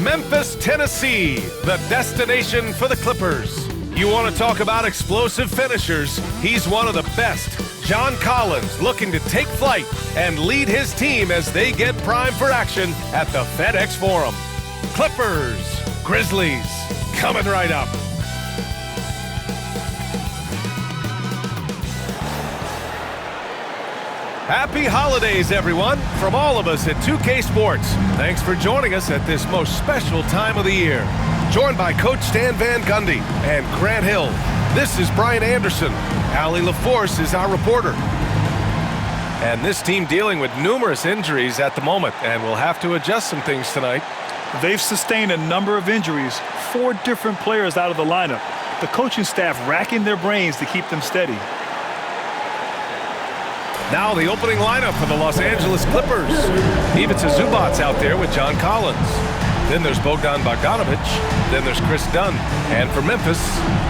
Memphis, Tennessee, the destination for the Clippers. You want to talk about explosive finishers? He's one of the best. John Collins looking to take flight and lead his team as they get primed for action at the FedEx Forum. Clippers, Grizzlies, coming right up. Happy holidays, everyone, from all of us at 2K Sports. Thanks for joining us at this most special time of the year. Joined by Coach Stan Van Gundy and Grant Hill. This is Brian Anderson. Allie LaForce is our reporter. And this team dealing with numerous injuries at the moment, and will have to adjust some things tonight. They've sustained a number of injuries, 4 different players out of the lineup. The coaching staff racking their brains to keep them steady. Now the opening lineup for the Los Angeles Clippers. Ivica Zubac's out there with John Collins. Then there's Bogdan Bogdanovic. Then there's Chris Dunn. And for Memphis,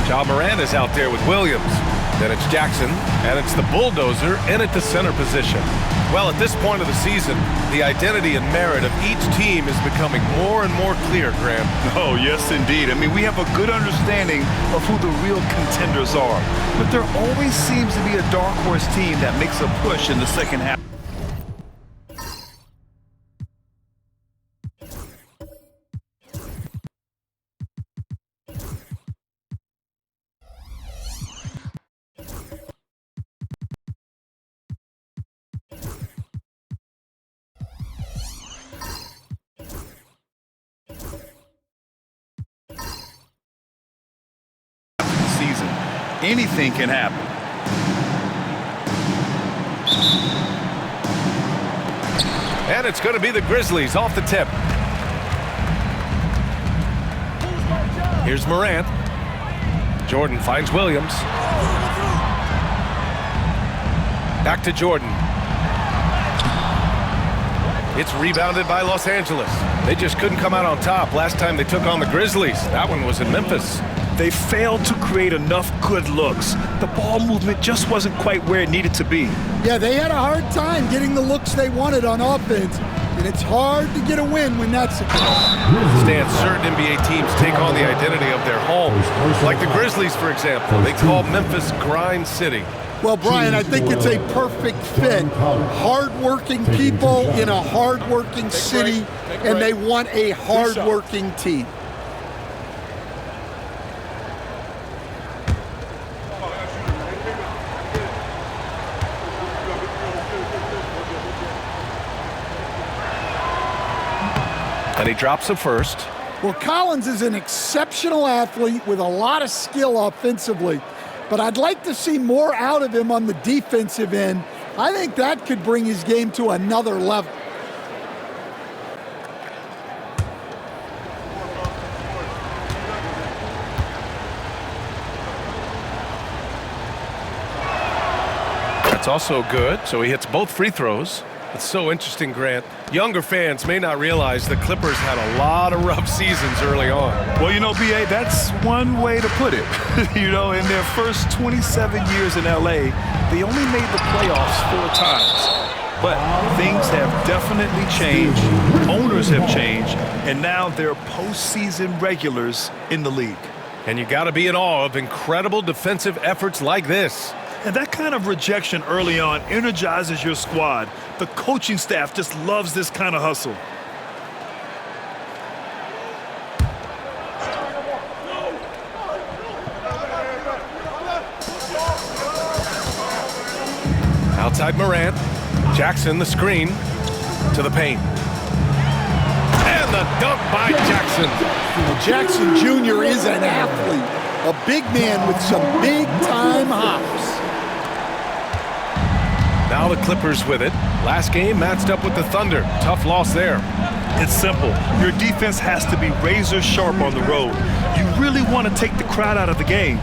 Ja Morant is out there with Williams. Then it's Jackson, and it's the bulldozer in at the center position. Well, at this point of the season, the identity and merit of each team is becoming more and more clear, Graham. Oh, yes, indeed. I mean, we have a good understanding of who the real contenders are. But there always seems to be a dark horse team that makes a push in the second half. Season. Anything can happen. And it's going to be the Grizzlies off the tip. Here's Morant. Jordan finds Williams. Back to Jordan. It's rebounded by Los Angeles. They just couldn't come out on top last time they took on the Grizzlies. That one was in Memphis. They failed to create enough good looks. The ball movement just wasn't quite where it needed to be. Yeah, they had a hard time getting the looks they wanted on offense, and it's hard to get a win when that's the case. Stan, certain NBA teams take on the identity of their homes. Like the Grizzlies, for example. They call Memphis Grind City. Well, Brian, I think it's a perfect fit. Hard-working people in a hard-working city, and they want a hard-working team. And he drops the first. Well, Collins is an exceptional athlete with a lot of skill offensively, but I'd like to see more out of him on the defensive end. I think that could bring his game to another level. That's also good, so he hits both free throws. It's so interesting, Grant. Younger fans may not realize the Clippers had a lot of rough seasons early on. Well, you know, B.A., that's one way to put it. You know, in their first 27 years in L.A., they only made the playoffs 4 times. But things have definitely changed. Owners have changed, and now they're postseason regulars in the league. And you got to be in awe of incredible defensive efforts like this. And that kind of rejection early on energizes your squad. The coaching staff just loves this kind of hustle. Outside Morant. Jackson the screen to the paint. And the dunk by Jackson. Well, Jackson Jr. is an athlete, a big man with some big-time hops. Now the Clippers with it. Last game matched up with the Thunder. Tough loss there. It's simple. Your defense has to be razor sharp on the road. You really want to take the crowd out of the game.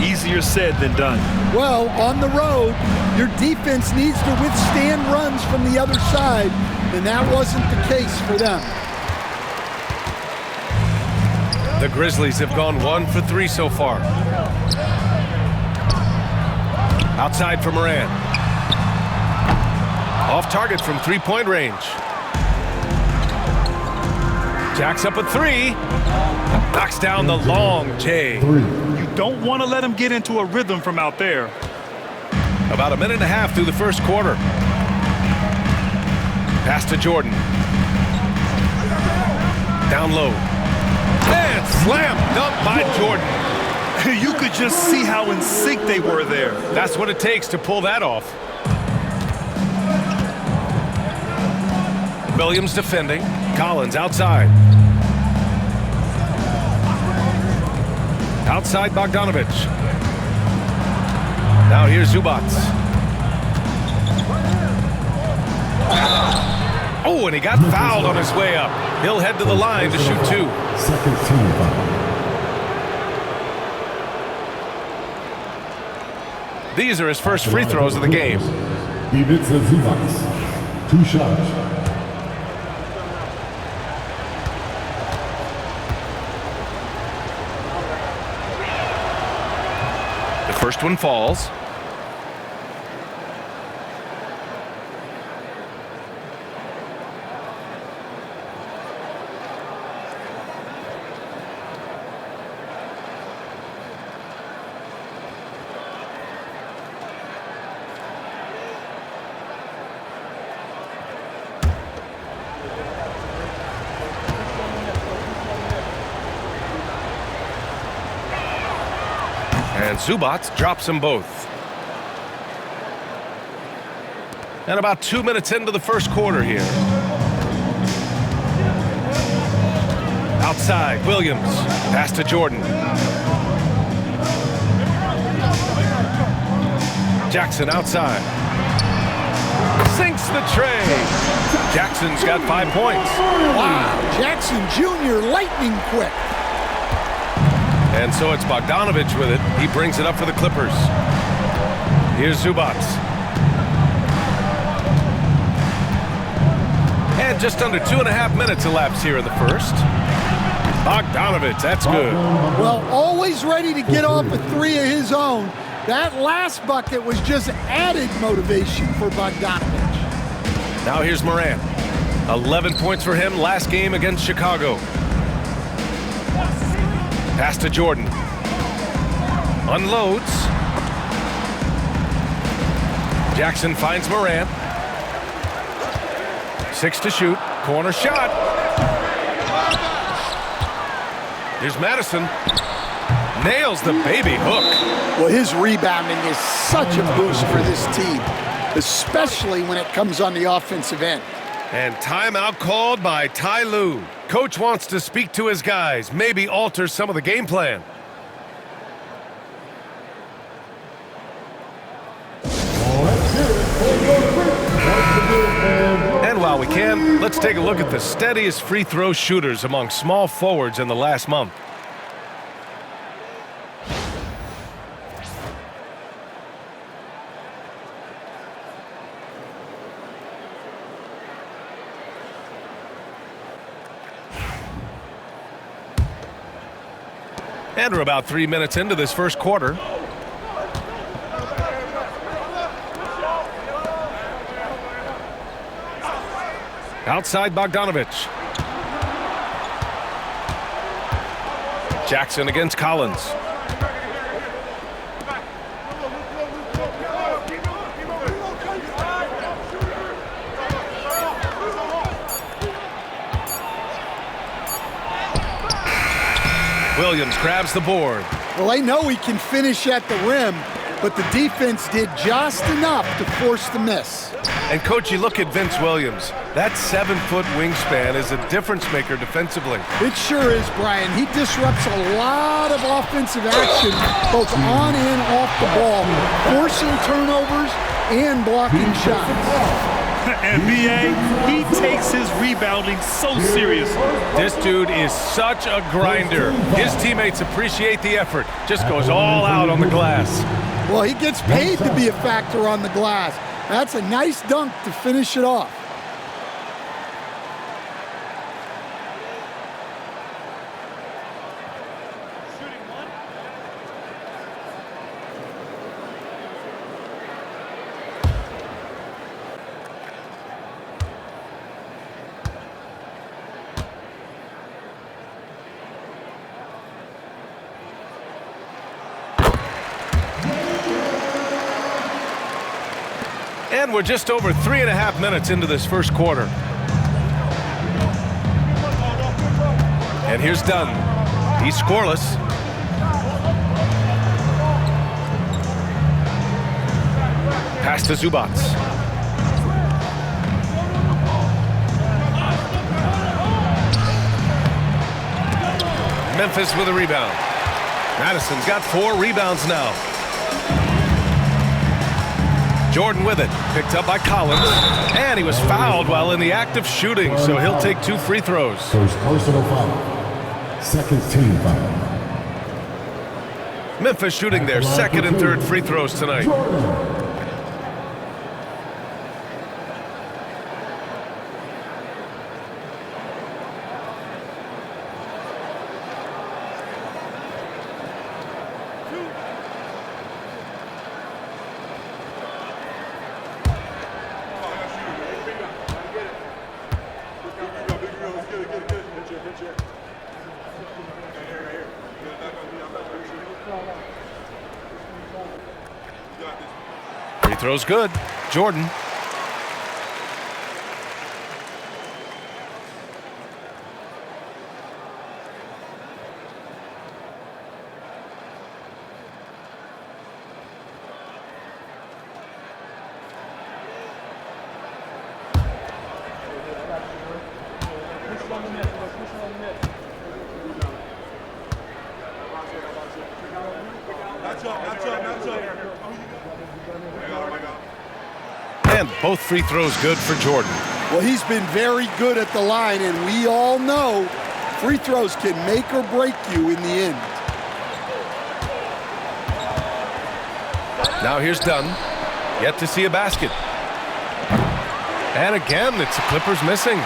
Easier said than done. Well, on the road, your defense needs to withstand runs from the other side, and that wasn't the case for them. The Grizzlies have gone 1 for 3 so far. Outside for Morant. Off target from three-point range. Jacks up a three. Knocks down the long J. You don't want to let him get into a rhythm from out there. About a minute and a half through the first quarter. Pass to Jordan. Down low. And slam dunk by Jordan. You could just see how in sync they were there. That's what it takes to pull that off. Williams defending. Collins outside. Outside Bogdanovich. Now here's Zubats. Oh, and he got fouled on his way up. He'll head to the line to shoot two. Second team foul. These are his first free throws of the game. Ivica Zubats. 2 shots. The first one falls. And Zubats drops them both. And about 2 minutes into the first quarter here. Outside, Williams. Pass to Jordan. Jackson outside. Sinks the tray. Jackson's got 5 points. Wow, Jackson Jr. lightning quick. And so it's Bogdanovich with it. He brings it up for the Clippers. Here's Zubats. And just under 2.5 minutes elapsed here in the first. Bogdanovich, that's good. Well, always ready to get off a three of his own. That last bucket was just added motivation for Bogdanovich. Now here's Morant. 11 points for him last game against Chicago. Pass to Jordan. Unloads. Jackson finds Morant. 6 to shoot. Corner shot. Here's Madison. Nails the baby hook. Well, his rebounding is such a boost for this team, especially when it comes on the offensive end. And timeout called by Ty Lue. Coach wants to speak to his guys, maybe alter some of the game plan. And while we can, let's take a look at the steadiest free throw shooters among small forwards in the last month. And we're about 3 minutes into this first quarter. Outside Bogdanovich. Jackson against Collins. Williams grabs the board. Well, they know he can finish at the rim, but the defense did just enough to force the miss. And, Coach, you look at Vince Williams. That 7-foot wingspan is a difference maker defensively. It sure is, Brian. He disrupts a lot of offensive action, both on and off the ball, forcing turnovers and blocking shots. And B.A., he takes his rebounding so seriously. This dude is such a grinder. His teammates appreciate the effort. Just goes all out on the glass. Well, he gets paid to be a factor on the glass. That's a nice dunk to finish it off. And we're just over 3.5 minutes into this first quarter. And here's Dunn. He's scoreless. Pass to Zubats. Memphis with a rebound. Madison's got 4 rebounds now. Jordan with it. Picked up by Collins. And he was fouled while in the act of shooting, so he'll take 2 free throws. First personal foul. Second team foul. Memphis shooting their second and third free throws tonight. Free throw's good. Jordan. And both free throws good for Jordan. Well, he's been very good at the line, and we all know free throws can make or break you in the end. Now here's Dunn. Yet to see a basket. And again, it's the Clippers missing.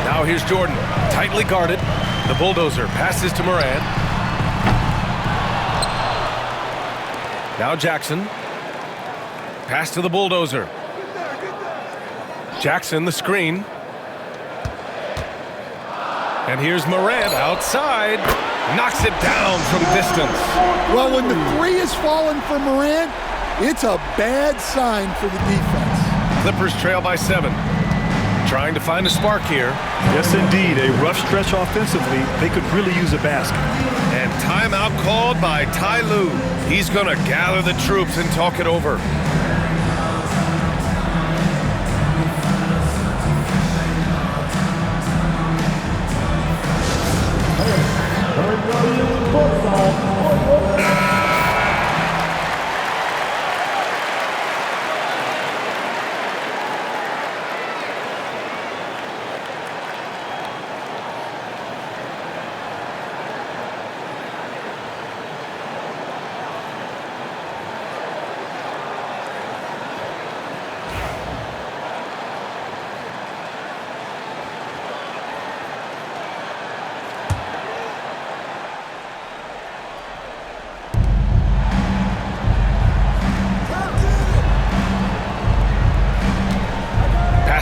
Now here's Jordan. Tightly guarded. The bulldozer passes to Moran. Now Jackson. Pass to the bulldozer. Jackson, the screen. And here's Moran outside. Knocks it down from distance. Well, when the 3 is falling for Moran, it's a bad sign for the defense. Clippers trail by 7. Trying to find a spark here. Yes, indeed. A rough stretch offensively. They could really use a basket. And timeout called by Ty Lue. He's going to gather the troops and talk it over.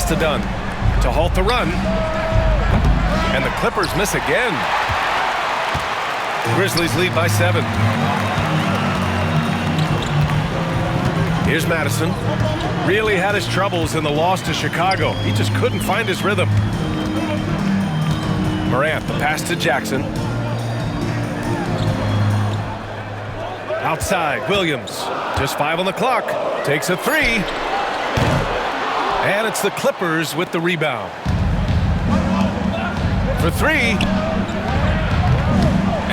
To Dunn to halt the run, and the Clippers miss again. Grizzlies lead by 7. Here's Madison. Really had his troubles in the loss to Chicago. He just couldn't find his rhythm. Morant, the pass to Jackson. Outside, Williams. Just 5 on the clock. Takes a 3. And it's the Clippers with the rebound. For 3.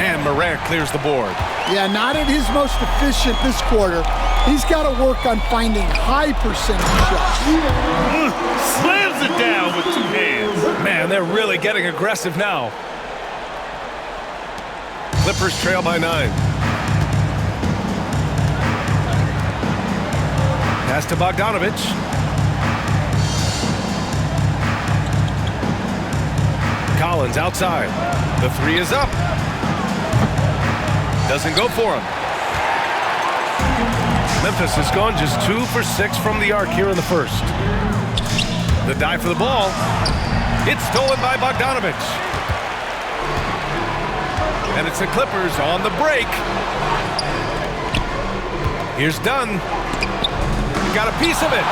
And Morant clears the board. Yeah, not at his most efficient this quarter. He's got to work on finding high percentage shots. Slams it down with 2 hands. Man, they're really getting aggressive now. Clippers trail by 9. Pass to Bogdanovich. Collins outside. The 3 is up. Doesn't go for him. Memphis has gone just 2 for 6 from the arc here in the first. The dive for the ball. It's stolen by Bogdanovich. And it's the Clippers on the break. Here's Dunn. Got a piece of it.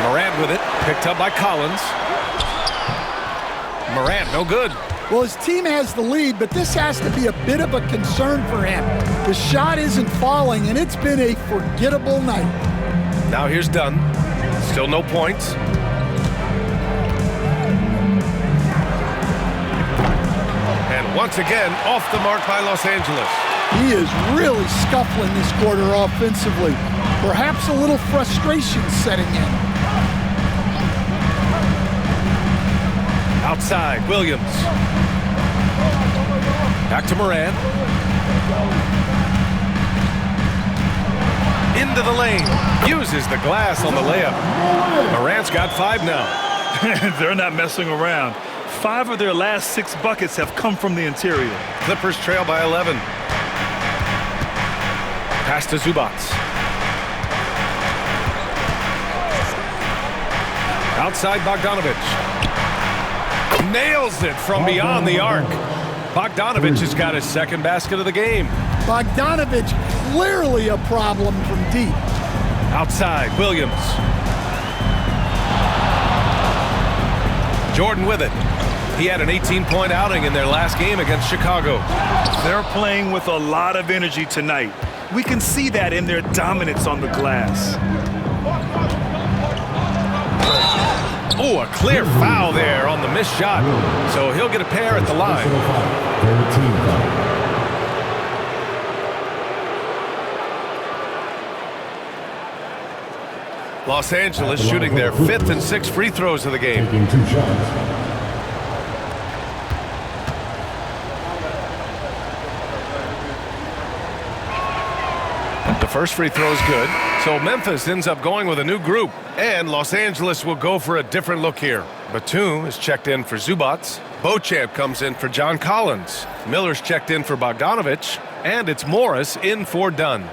Morant with it. Picked up by Collins. Morant, no good. Well, his team has the lead, but this has to be a bit of a concern for him. The shot isn't falling, and it's been a forgettable night. Now here's Dunn. Still no points. And once again, off the mark by Los Angeles. He is really scuffling this quarter offensively. Perhaps a little frustration setting in. Outside, Williams. Back to Morant. Into the lane. Uses the glass on the layup. Morant's got 5 now. They're not messing around. 5 of their last 6 buckets have come from the interior. Clippers trail by 11. Pass to Zubac. Outside Bogdanovich. Nails it from beyond the arc. Bogdanovich has got his second basket of the game. Bogdanovich clearly a problem from deep. Outside, Williams. Jordan with it. He had an 18-point outing in their last game against Chicago. They're playing with a lot of energy tonight. We can see that in their dominance on the glass. Oh, a clear foul there on the missed shot. So he'll get a pair at the line. 13 foul. Los Angeles shooting their 5th and 6th free throws of the game. Taking 2 shots. The first free throw is good. So Memphis ends up going with a new group. And Los Angeles will go for a different look here. Batum is checked in for Zubac. Beauchamp comes in for John Collins. Miller's checked in for Bogdanovich. And it's Morris in for Dunn.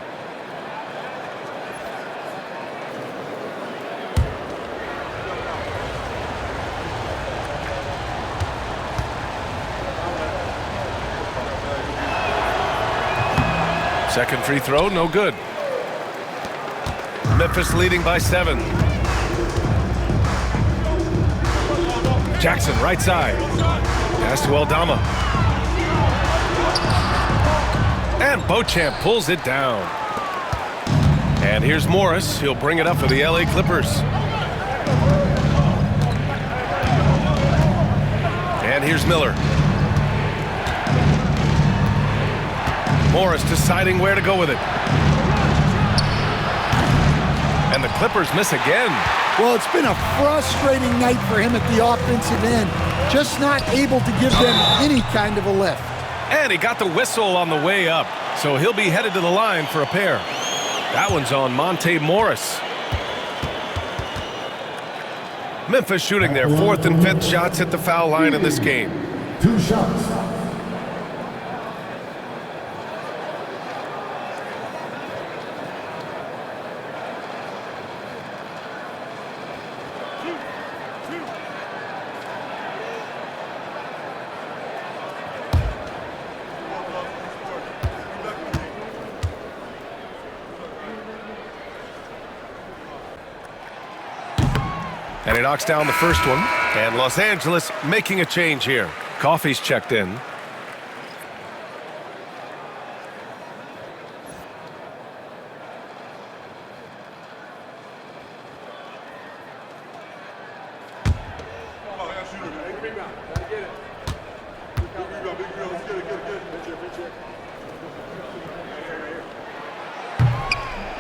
Second free throw, no good. Memphis leading by 7. Jackson, right side. Pass to Aldama. And Beauchamp pulls it down. And here's Morris. He'll bring it up for the LA Clippers. And here's Miller. Morris deciding where to go with it. And the Clippers miss again. Well, it's been a frustrating night for him at the offensive end. Just not able to give them any kind of a lift. And he got the whistle on the way up. So he'll be headed to the line for a pair. That one's on Monte Morris. Memphis shooting their 4th and 5th shots at the foul line in this game. 2 shots. And he knocks down the first one. And Los Angeles making a change here. Coffey's checked in.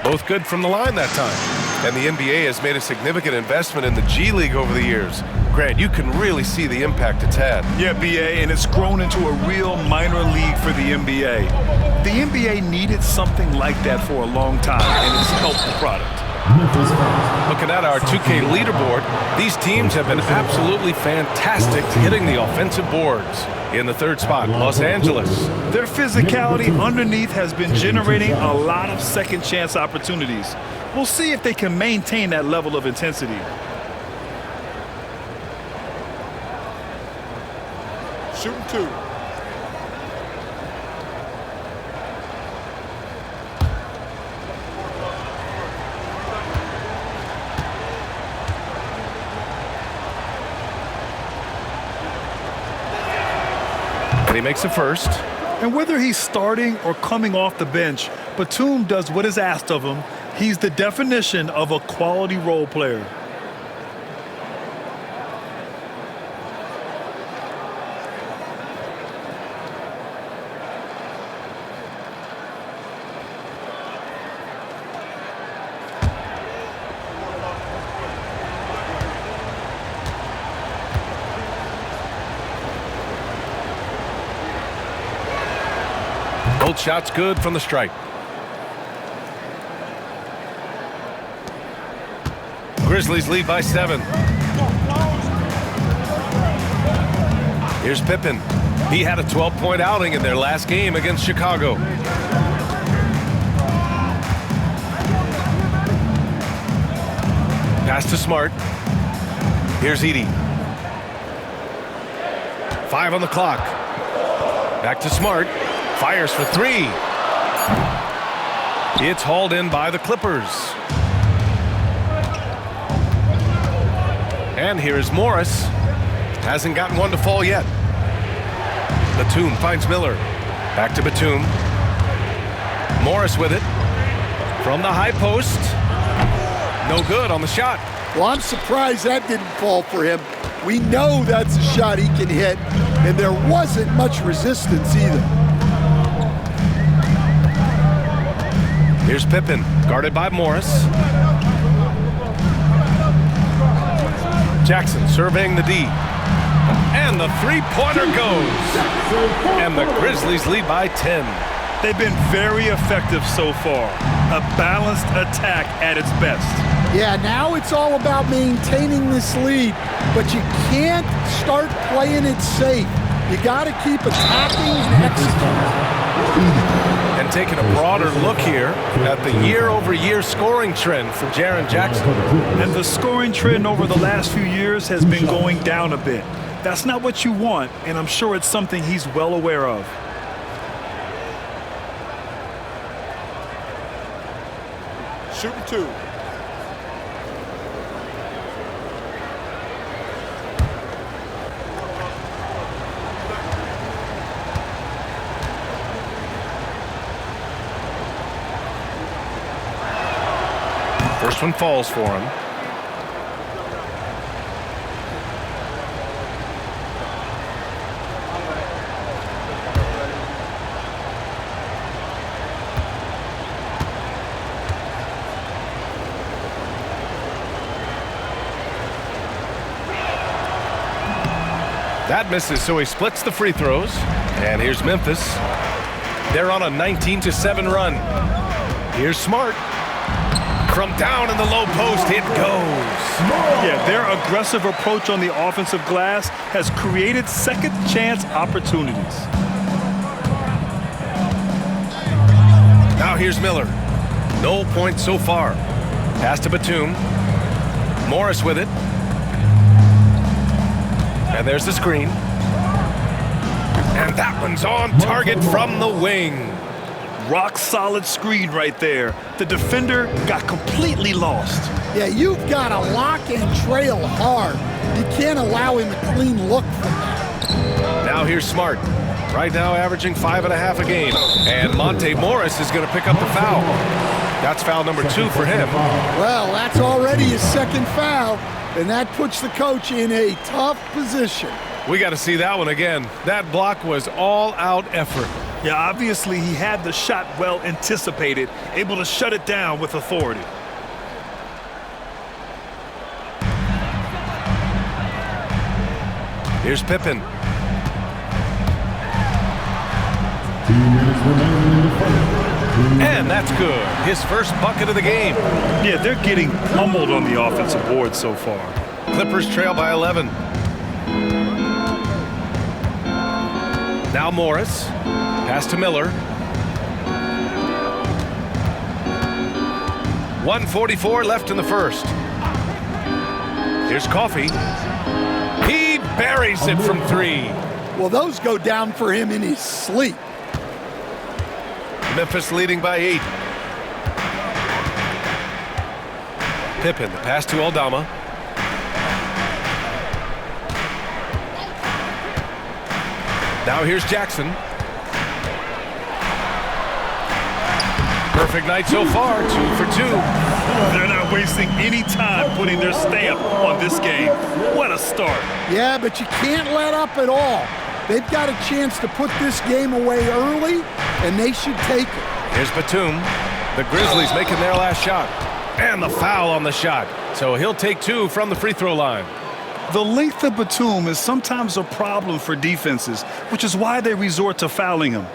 Both good from the line that time. And the NBA has made a significant investment in the G League over the years. Grant, you can really see the impact it's had. Yeah, BA, and it's grown into a real minor league for the NBA. The NBA needed something like that for a long time, and it's helped the product. Looking at our 2K leaderboard, these teams have been absolutely fantastic hitting the offensive boards. In the 3rd spot, Los Angeles. Their physicality underneath has been generating a lot of second chance opportunities. We'll see if they can maintain that level of intensity. Shooting 2. and he makes a first. And whether he's starting or coming off the bench, Batum does what is asked of him. He's the definition of a quality role player. Both shots good from the stripe. Grizzlies lead by 7. Here's Pippen. He had a 12-point outing in their last game against Chicago. Pass to Smart. Here's Edey. 5 on the clock. Back to Smart. Fires for 3. It's hauled in by the Clippers. And here's Morris. Hasn't gotten one to fall yet. Batum finds Miller. Back to Batum. Morris with it. From the high post. No good on the shot. Well, I'm surprised that didn't fall for him. We know that's a shot he can hit, and there wasn't much resistance either. Here's Pippen, guarded by Morris. Jackson surveying the D. And the three-pointer goes. And the Grizzlies lead by 10. They've been very effective so far. A balanced attack at its best. Yeah, now it's all about maintaining this lead, but you can't start playing it safe. You got to keep attacking and executing. And taking a broader look here at the year-over-year scoring trend for Jaren Jackson. And the scoring trend over the last few years has been going down a bit. That's not what you want, and I'm sure it's something he's well aware of. Shooting 2. First one falls for him. That misses, so he splits the free throws. And here's Memphis. They're on a 19-7 run. Here's Smart. From down in the low post, it goes. Yeah, their aggressive approach on the offensive glass has created second chance opportunities. Now here's Miller. No points so far. Pass to Batum. Morris with it. And there's the screen. And that one's on target from the wing. Rock solid screen right there. The defender got completely lost. Yeah, you've got to lock and trail hard. You can't allow him a clean look from that. Now here's Smart. Right now averaging 5.5 a game. And Monte Morris is going to pick up the foul. That's foul number 2 for him. Well, that's already his second foul, and that puts the coach in a tough position. We got to see that one again. That block was all-out effort. Yeah, obviously he had the shot well anticipated, able to shut it down with authority. Here's Pippen. And that's good. His first bucket of the game. Yeah, they're getting pummeled on the offensive board so far. Clippers trail by 11. Now Morris. Pass to Miller. 1:44 left in the first. Here's Coffey. He buries it from 3. Well, those go down for him in his sleep. Memphis leading by 8. Pippen, the pass to Aldama. Now here's Jackson. Perfect night so far, 2 for 2. They're not wasting any time putting their stamp on this game. What a start. Yeah, but you can't let up at all. They've got a chance to put this game away early, and they should take it. Here's Batum. The Grizzlies making their last shot. And the foul on the shot. So he'll take 2 from the free throw line. The length of Batum is sometimes a problem for defenses, which is why they resort to fouling him.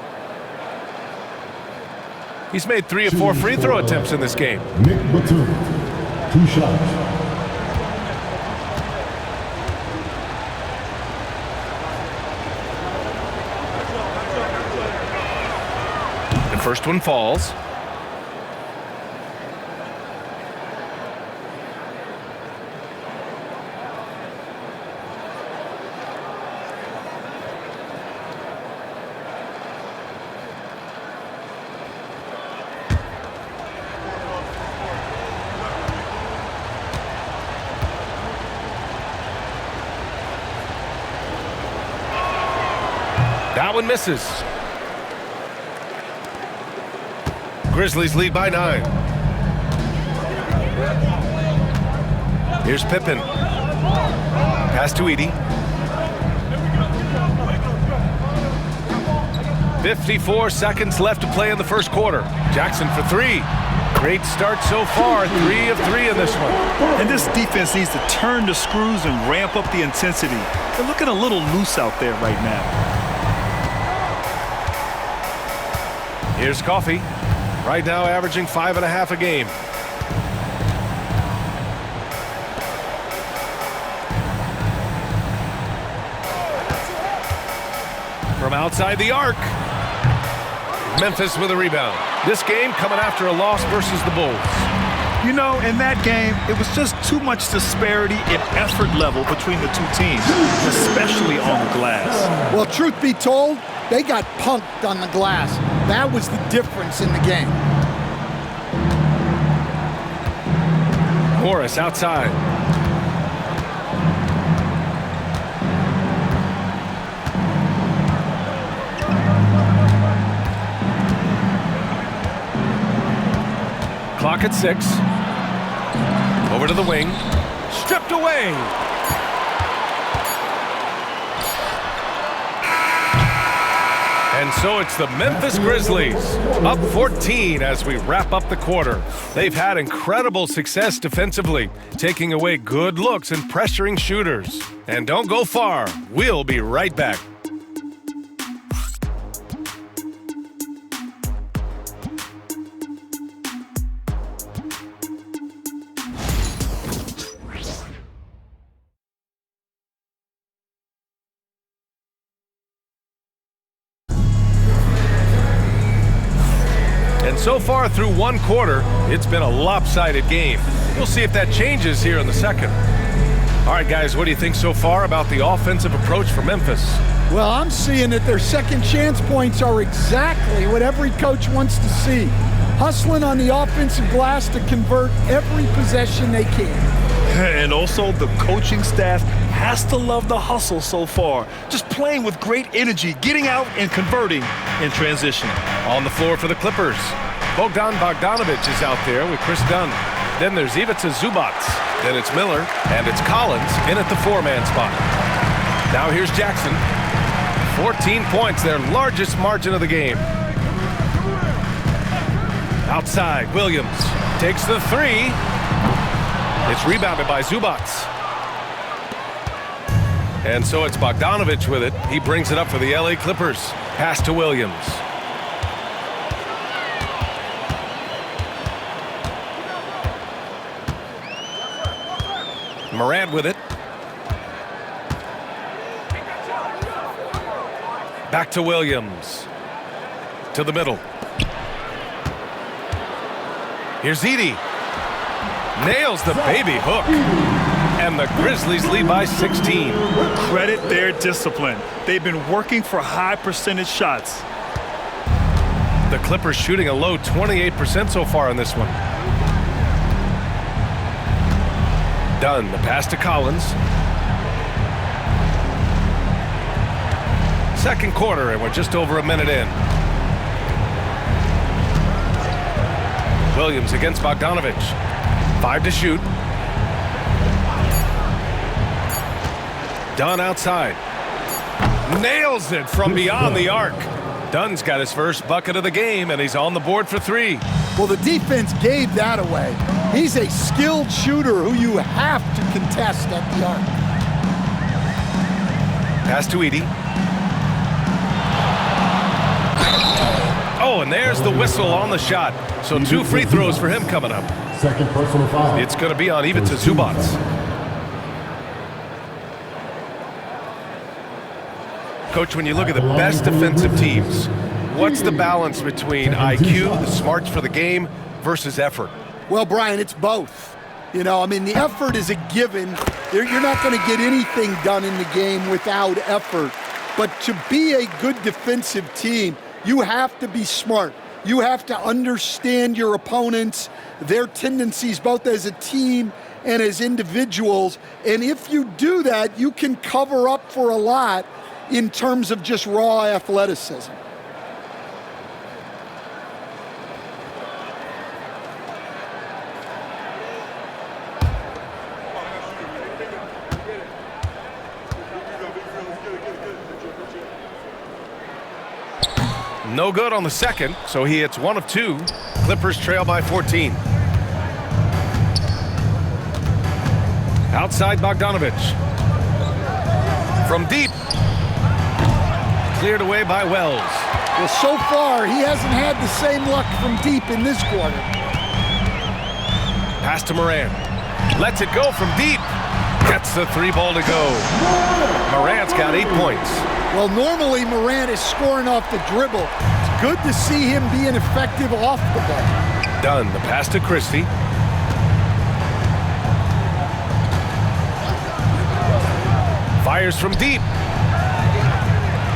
He's made 3 or 4 free throw attempts in this game. Nick Batum, 2 shots. The first one falls. That one misses. Grizzlies lead by 9. Here's Pippen. Pass to Edey. 54 seconds left to play in the first quarter. Jackson for 3. Great start so far. 3 of 3 in this one. And this defense needs to turn the screws and ramp up the intensity. They're looking a little loose out there right now. Here's Coffey. Right now averaging 5.5 a game. From outside the arc. Memphis with a rebound. This game coming after a loss versus the Bulls. You know, in that game, it was just too much disparity in effort level between the two teams, especially on the glass. Well, truth be told, they got punked on the glass. That was the difference in the game. Morris outside. Clock at 6. Over to the wing. Stripped away. And so it's the Memphis Grizzlies, up 14 as we wrap up the quarter. They've had incredible success defensively, taking away good looks and pressuring shooters. And don't go far. We'll be right back. And so far through one quarter, it's been a lopsided game. We'll see if that changes here in the second. All right, guys, what do you think so far about the offensive approach for Memphis? Well, I'm seeing that their second chance points are exactly what every coach wants to see. Hustling on the offensive glass to convert every possession they can. And also, the coaching staff has to love the hustle so far. Just playing with great energy, getting out and converting in transition. On the floor for the Clippers, Bogdan Bogdanović is out there with Chris Dunn. Then there's Ivica Zubac. Then it's Miller, and it's Collins in at the 4-man spot. Now here's Jackson. 14 points, their largest margin of the game. Outside, Williams takes the 3. It's rebounded by Zubac. And so it's Bogdanović with it. He brings it up for the LA Clippers. Pass to Williams. Morant with it. Back to Williams. To the middle. Here's Edey. Nails the baby hook. And the Grizzlies lead by 16. Credit their discipline. They've been working for high percentage shots. The Clippers shooting a low 28% so far in this one. Dunn, the pass to Collins. Second quarter, and we're just over a minute in. Williams against Bogdanovich. 5 to shoot. Dunn outside. Nails it from beyond the arc. Dunn's got his first bucket of the game, and he's on the board for 3. Well, the defense gave that away. He's a skilled shooter who you have to contest at the arc. Pass to Edey. Oh, and there's the whistle on the shot. So 2 free throws for him coming up. Second personal foul. It's going to be on Ivica Zubac. Coach, when you look at the best defensive teams, what's the balance between IQ, the smarts for the game, versus effort? Well, Brian, it's both. You know, I mean, the effort is a given. You're not going to get anything done in the game without effort. But to be a good defensive team, you have to be smart. You have to understand your opponents, their tendencies, both as a team and as individuals. And if you do that, you can cover up for a lot in terms of just raw athleticism. No good on the second, so he hits 1 of 2. Clippers trail by 14. Outside Bogdanovich. From deep. Cleared away by Wells. Well, so far, he hasn't had the same luck from deep in this quarter. Pass to Morant. Lets it go from deep. Gets the 3-ball to go. Morant's got 8 points. Well, normally Morant is scoring off the dribble. It's good to see him being effective off the ball. Dunn, the pass to Christie. Fires from deep.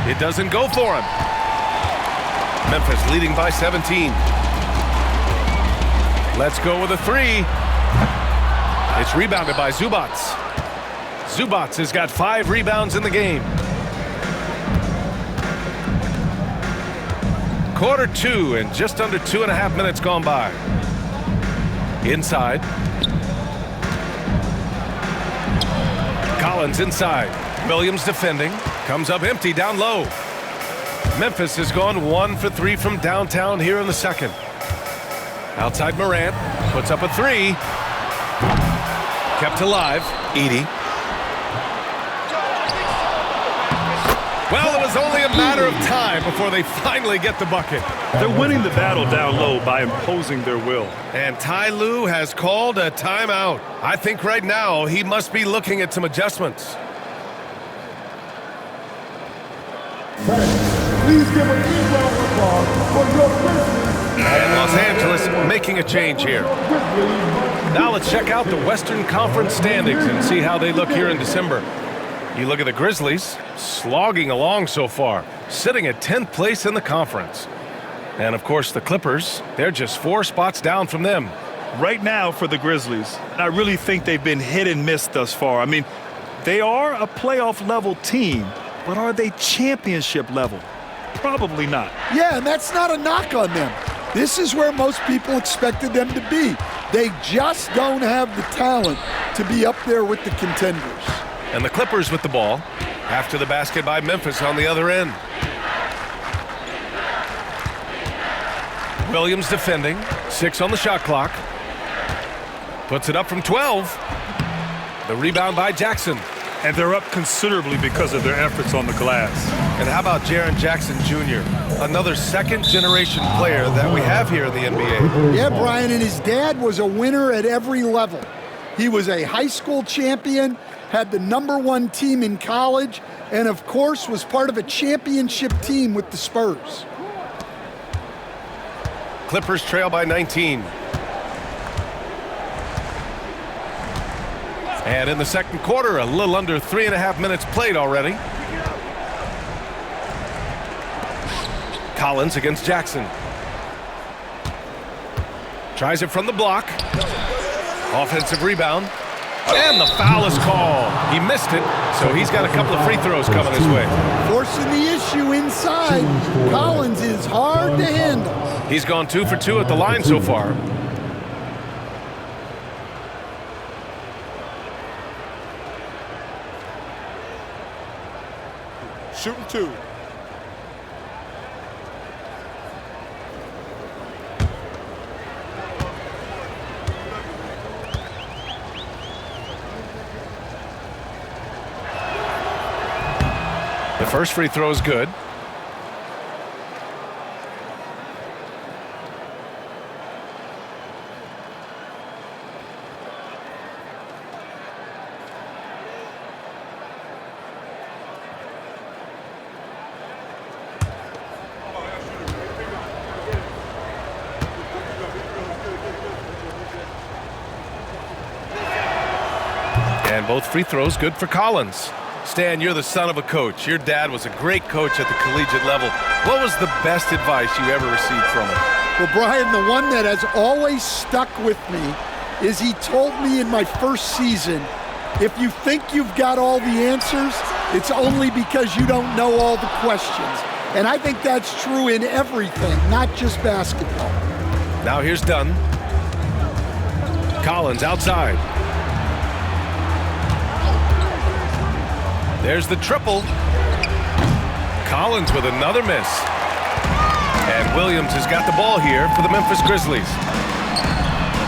It doesn't go for him. Memphis leading by 17. Let's go with a 3. It's rebounded by Zubac. Zubac has got 5 rebounds in the game. Quarter 2 and just under 2.5 minutes gone by. Inside. Collins inside. Williams defending. Comes up empty down low. Memphis has gone 1 for 3 from downtown here in the second. Outside Morant. Puts up a 3. Kept alive. Edey. Well, it was only a matter of time before they finally get the bucket. They're winning the battle down low by imposing their will. And Ty Lue has called a timeout. I think right now he must be looking at some adjustments. Please give a big round of applause for your Grizzlies. And Los Angeles making a change here. Now let's check out the Western Conference standings and see how they look here in December. You look at the Grizzlies, slogging along so far, sitting at 10th place in the conference. And, of course, the Clippers, they're just 4 spots down from them. Right now for the Grizzlies, I really think they've been hit and miss thus far. I mean, they are a playoff-level team, but are they championship level? Probably not. Yeah, and that's not a knock on them. This is where most people expected them to be. They just don't have the talent to be up there with the contenders. And the Clippers with the ball after the basket by Memphis on the other end. Williams defending. 6 on the shot clock. Puts it up from 12. The rebound by Jackson. And they're up considerably because of their efforts on the glass. And how about Jaren Jackson Jr., another second-generation player that we have here in the NBA? Yeah, Brian, and his dad was a winner at every level. He was a high school champion, had the #1 team in college, and of course was part of a championship team with the Spurs. Clippers trail by 19. And in the second quarter, a little under 3.5 minutes played already. Collins against Jackson. Tries it from the block. Offensive rebound. And the foul is called. He missed it, so he's got a couple of free throws coming his way. Forcing the issue inside. Collins is hard to handle. He's gone 2 for 2 at the line so far. Shooting 2. The first free throw is good. And both free throws good for Collins. Stan, you're the son of a coach. Your dad was a great coach at the collegiate level. What was the best advice you ever received from him? Well, Brian, the one that has always stuck with me is he told me in my first season, if you think you've got all the answers, it's only because you don't know all the questions. And I think that's true in everything, not just basketball. Now here's Dunn. Collins outside. There's the triple. Collins with another miss. And Williams has got the ball here for the Memphis Grizzlies.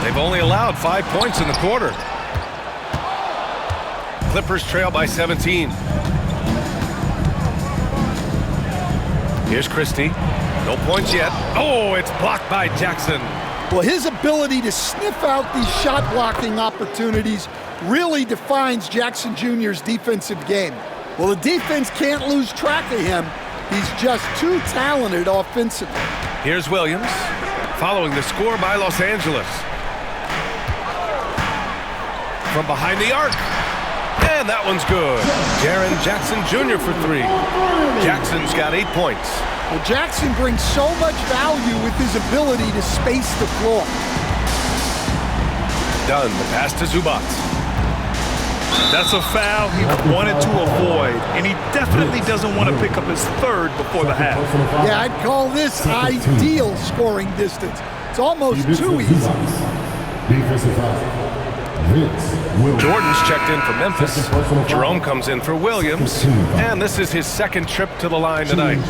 They've only allowed 5 points in the quarter. Clippers trail by 17. Here's Christie. No points yet. Oh, it's blocked by Jackson. Well, his ability to sniff out these shot blocking opportunities really defines Jackson Jr.'s defensive game. Well, the defense can't lose track of him. He's just too talented offensively. Here's Williams, following the score by Los Angeles. From behind the arc. And that one's good. Jaren Jackson Jr. for 3. Jackson's got 8 points. Well, Jackson brings so much value with his ability to space the floor. Dunn, the pass to Zubac. That's a foul he wanted to avoid, and he definitely doesn't want to pick up his third before the half. Yeah, I'd call this ideal scoring distance. It's almost too easy. Defensive foul. Jordan's checked in for Memphis. Jerome comes in for Williams. And this is his second trip to the line tonight. At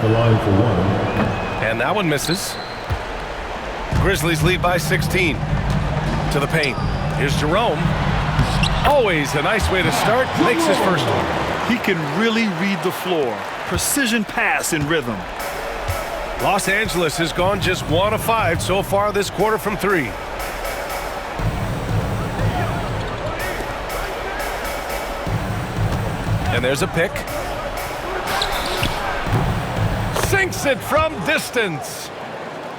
the line for 1. And that one misses. Grizzlies lead by 16. To the paint. Here's Jerome. Always a nice way to start. Makes his first one. He can really read the floor. Precision pass in rhythm. Los Angeles has gone just 1 of 5 so far this quarter from 3. And there's a pick. Sinks it from distance.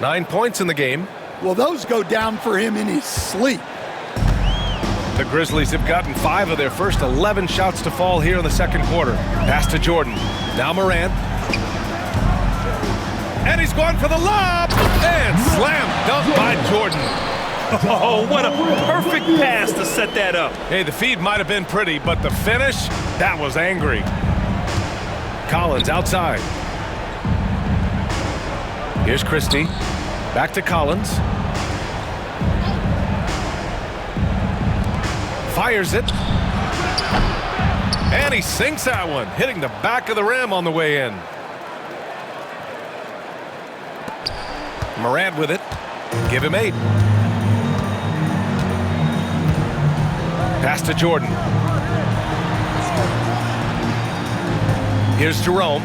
9 points in the game. Well, those go down for him in his sleep. The Grizzlies have gotten 5 of their first 11 shots to fall here in the second quarter. Pass to Jordan. Now Morant. And he's going for the lob. And slam dunk by Jordan. Oh, what a perfect pass to set that up. Hey, the feed might have been pretty, but the finish, that was angry. Collins outside. Here's Christie. Back to Collins. Fires it. And he sinks that one, hitting the back of the rim on the way in. Morant with it. Give him 8. Pass to Jordan. Here's Jerome.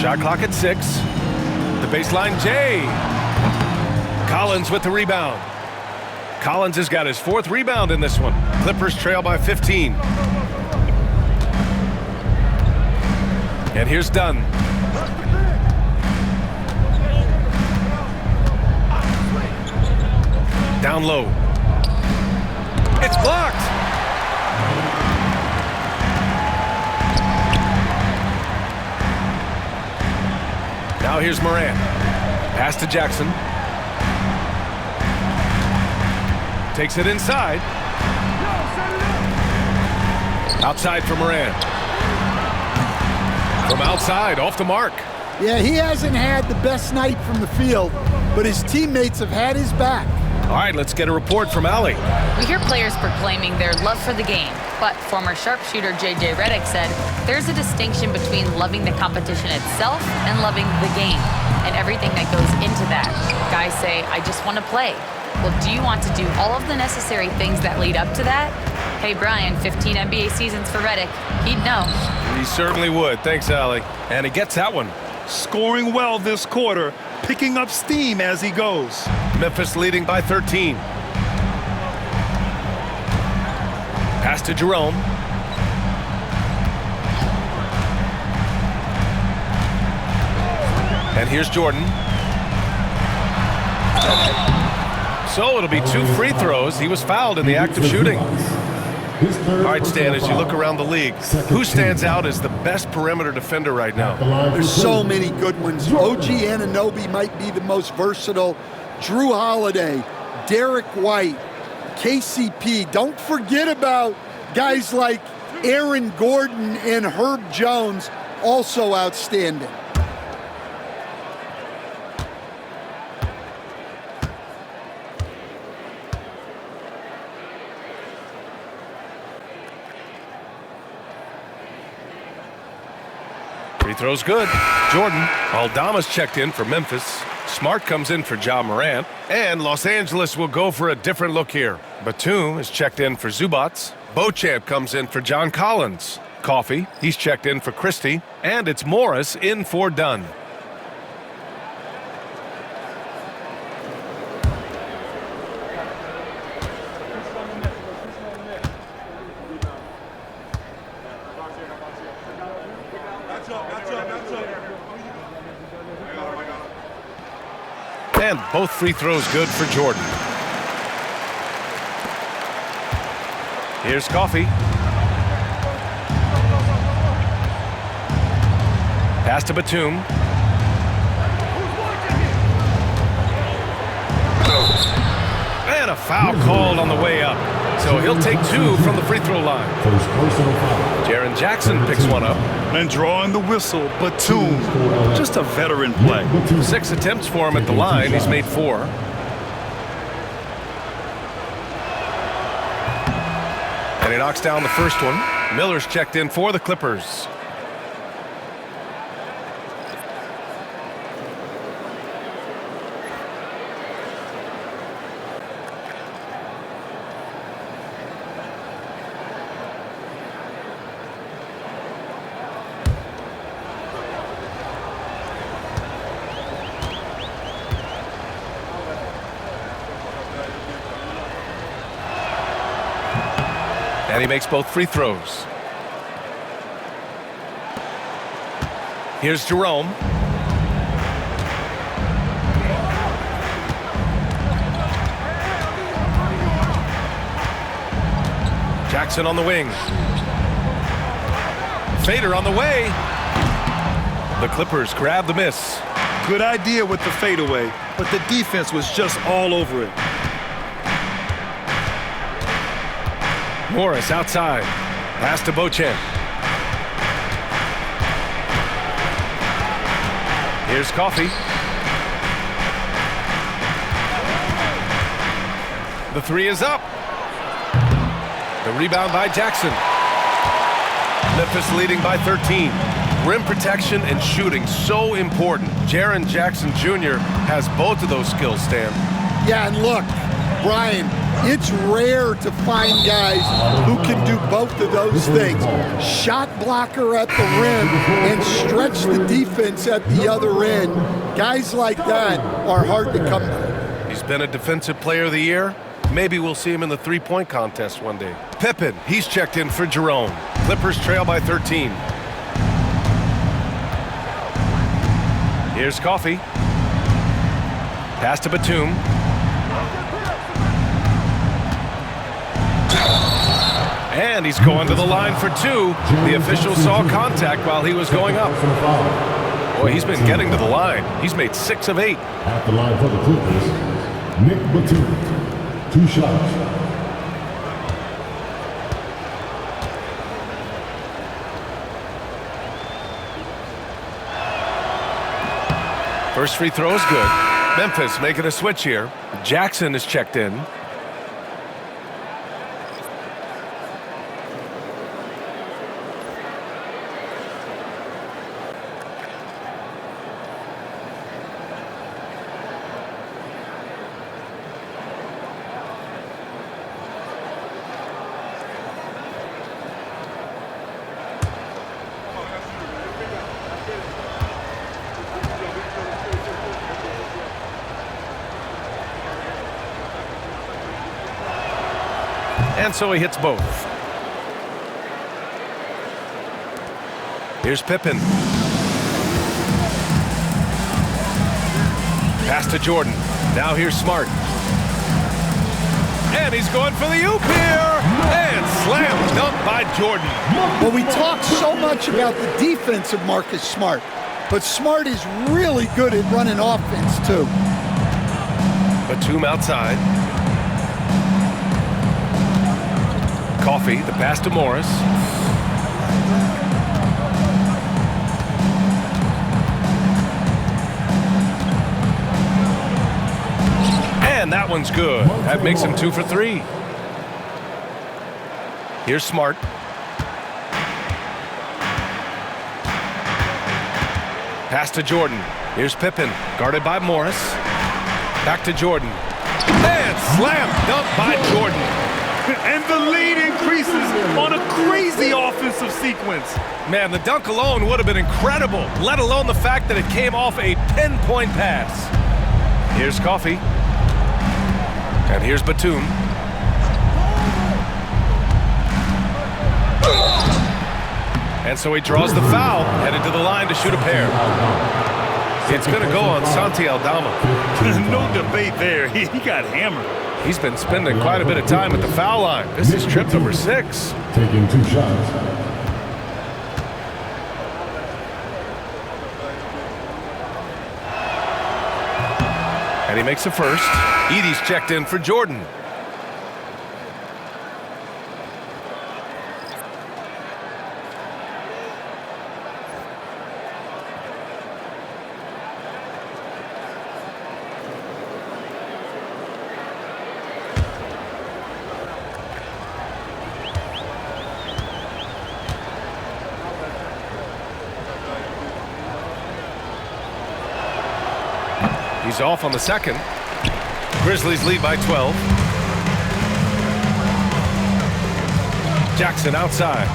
Shot clock at 6. The baseline, Jay. Collins with the rebound. Collins has got his 4th rebound in this one. Clippers trail by 15. And here's Dunn. Down low. It's blocked. here's Moran. Pass to Jackson. Takes it inside. Outside for Moran. From outside, off the mark. Yeah, he hasn't had the best night from the field, but his teammates have had his back. All right, let's get a report from Allie. We hear players proclaiming their love for the game, but former sharpshooter J.J. Redick said there's a distinction between loving the competition itself and loving the game and everything that goes into that. Guys say, I just want to play. Well, do you want to do all of the necessary things that lead up to that? Hey, Brian, 15 NBA seasons for Redick. He'd know. He certainly would. Thanks, Allie. And he gets that one. Scoring well this quarter, picking up steam as he goes. Memphis leading by 13. Pass to Jerome. And here's Jordan. So it'll be 2 free throws. He was fouled in the act of shooting. All right, Stan, as you look around the league, who stands out as the best perimeter defender right now? There's so many good ones. OG Anunoby might be the most versatile. Drew Holiday, Derek White, KCP. Don't forget about guys like Aaron Gordon and Herb Jones, also outstanding. Free throw's good. Jordan. Aldama's checked in for Memphis. Smart comes in for Ja Morant. And Los Angeles will go for a different look here. Batum is checked in for Zubats. Beauchamp comes in for John Collins. Coffey, he's checked in for Christie. And it's Morris in for Dunn. And both free throws good for Jordan. Here's Coffey. Pass to Batum. And a foul called on the way up. So he'll take 2 from the free throw line. Jaren Jackson picks one up. And drawing the whistle, Batum. Just a veteran play. 6 attempts for him at the line. He's made 4. And he knocks down the first one. Miller's checked in for the Clippers. And he makes both free throws. Here's Jerome. Jackson on the wing. Fader on the way. The Clippers grab the miss. Good idea with the fadeaway, but the defense was just all over it. Morris outside. Pass to Beauchamp. Here's Coffey. The 3 is up. The rebound by Jackson. Memphis leading by 13. Rim protection and shooting so important. Jaren Jackson Jr. has both of those skills, Stan. Yeah, and look, Brian, it's rare to find guys who can do both of those things. Shot blocker at the rim and stretch the defense at the other end. Guys like that are hard to come by. He's been a defensive player of the year. Maybe we'll see him in the three-point contest one day. Pippen, he's checked in for Jerome. Clippers trail by 13. Here's Coffey. Pass to Batum. And he's going to the line for 2. The official saw contact while he was going up. Boy, he's been getting to the line. He's made 6 of 8. At the line for the Clippers, Nick Batum. 2 shots. First free throw is good. Memphis making a switch here. Jackson is checked in. And so he hits both. Here's Pippen. Pass to Jordan. Now here's Smart. And he's going for the oop here. And slam dunk by Jordan. Well, we talk so much about the defense of Marcus Smart, but Smart is really good at running offense, too. Batum outside. Coffee, the pass to Morris. And that one's good. That makes him 2 for 3. Here's Smart. Pass to Jordan. Here's Pippen, guarded by Morris. Back to Jordan. And slam dunk by Jordan. And the lead increases on a crazy offensive sequence. Man, the dunk alone would have been incredible, let alone the fact that it came off a pinpoint pass. Here's Coffee. And here's Batum. And so he draws the foul, headed to the line to shoot a pair. It's going to go on Santi Aldama. No debate there. He got hammered. He's been spending quite a bit of time at the foul line. This is trip number 6. Taking 2 shots. And he makes the first. Edey's checked in for Jordan. He's off on the second. Grizzlies lead by 12. Jackson outside.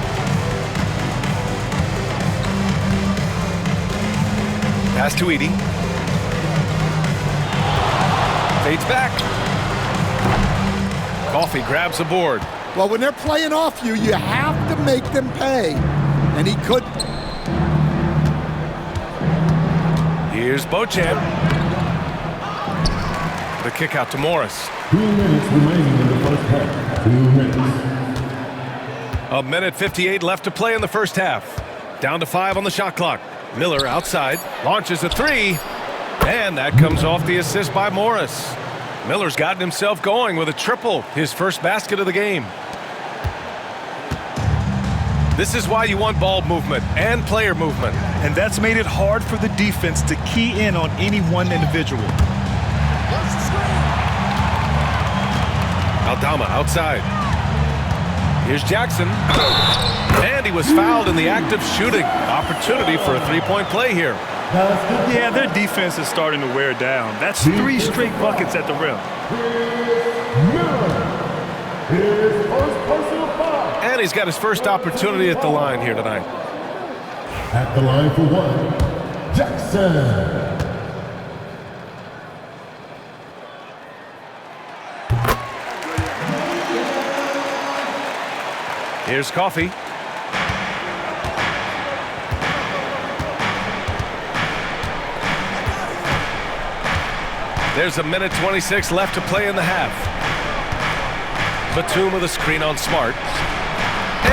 Pass to Edey. Fades back. Coffee grabs the board. Well, when they're playing off you, you have to make them pay. And he couldn't. Here's Beauchamp. The kick out to Morris. 2 minutes remaining in the first half. 2 minutes. 1:58 left to play in the first half. Down to 5 on the shot clock. Miller outside, launches a 3, and that comes off the assist by Morris. Miller's gotten himself going with a triple, his first basket of the game. This is why you want ball movement and player movement. And that's made it hard for the defense to key in on any one individual. Aldama outside. Here's Jackson. And he was fouled in the act of shooting. Opportunity for a 3-point play here. Yeah, their defense is starting to wear down. That's 3 straight buckets at the rim. His first personal foul. And he's got his first opportunity at the line here tonight. At the line for 1, Jackson. Here's Coffee. There's 1:26 left to play in the half. Batum with a screen on Smart.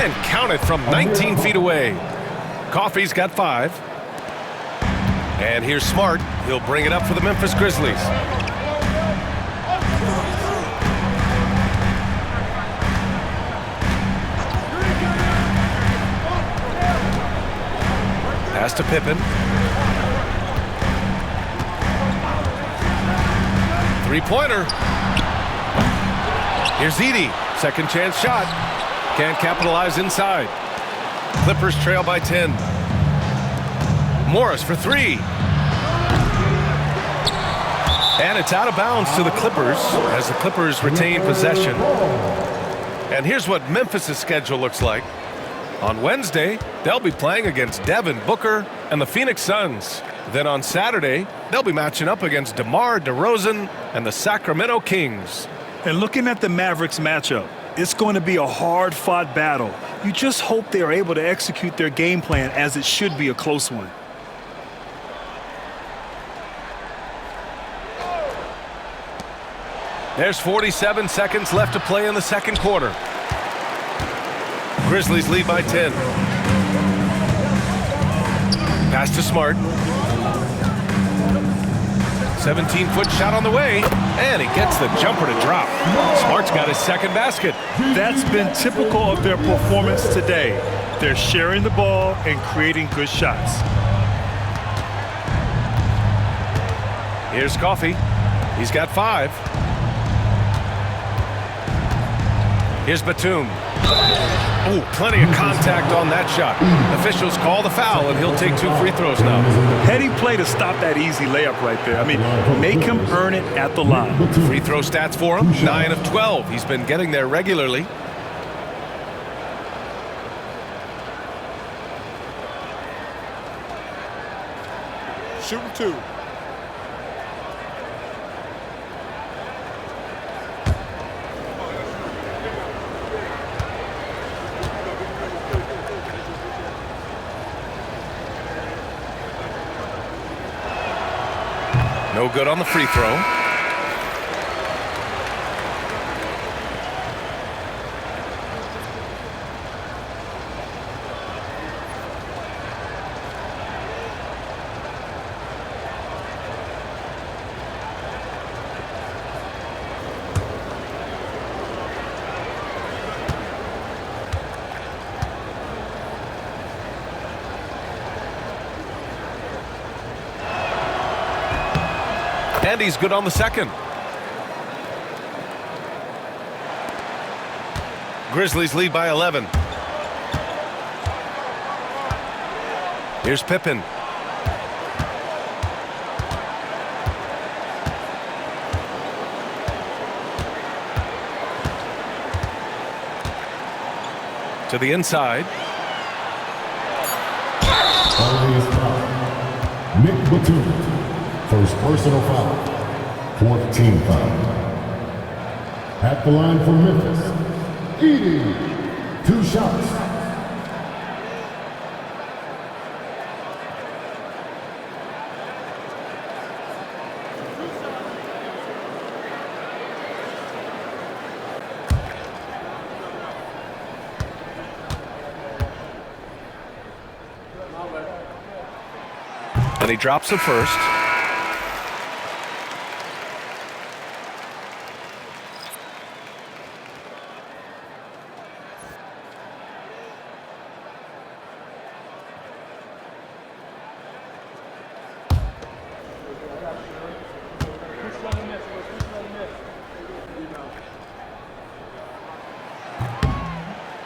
And count it from 19 feet away. Coffee's got 5. And here's Smart. He'll bring it up for the Memphis Grizzlies. Pass to Pippen. Three-pointer. Here's Edey. Second chance shot. Can't capitalize inside. Clippers trail by 10. Morris for three. And it's out of bounds to the Clippers as the Clippers retain possession. And here's what Memphis' schedule looks like. On Wednesday, they'll be playing against Devin Booker and the Phoenix Suns. Then on Saturday, they'll be matching up against DeMar DeRozan and the Sacramento Kings. And looking at the Mavericks matchup, it's going to be a hard-fought battle. You just hope they are able to execute their game plan as it should be a close one. There's 47 seconds left to play in the second quarter. Grizzlies lead by 10. Pass to Smart. 17-foot shot on the way, and he gets the jumper to drop. Smart's got his second basket. That's been typical of their performance today. They're sharing the ball and creating good shots. Here's Coffey. He's got 5. Here's Batum. Ooh, plenty of contact on that shot. Officials call the foul, and he'll take 2 free throws now. Heady play to stop that easy layup right there. I mean, make him earn it at the line. Free throw stats for him, 9 of 12. He's been getting there regularly. Shooting 2. No good on the free throw. And he's good on the second. Grizzlies lead by 11. Here's Pippen. To the inside. Nick Batum. First personal foul. 4th team foul. At the line for Memphis. Edey. 2 shots. And he drops the first.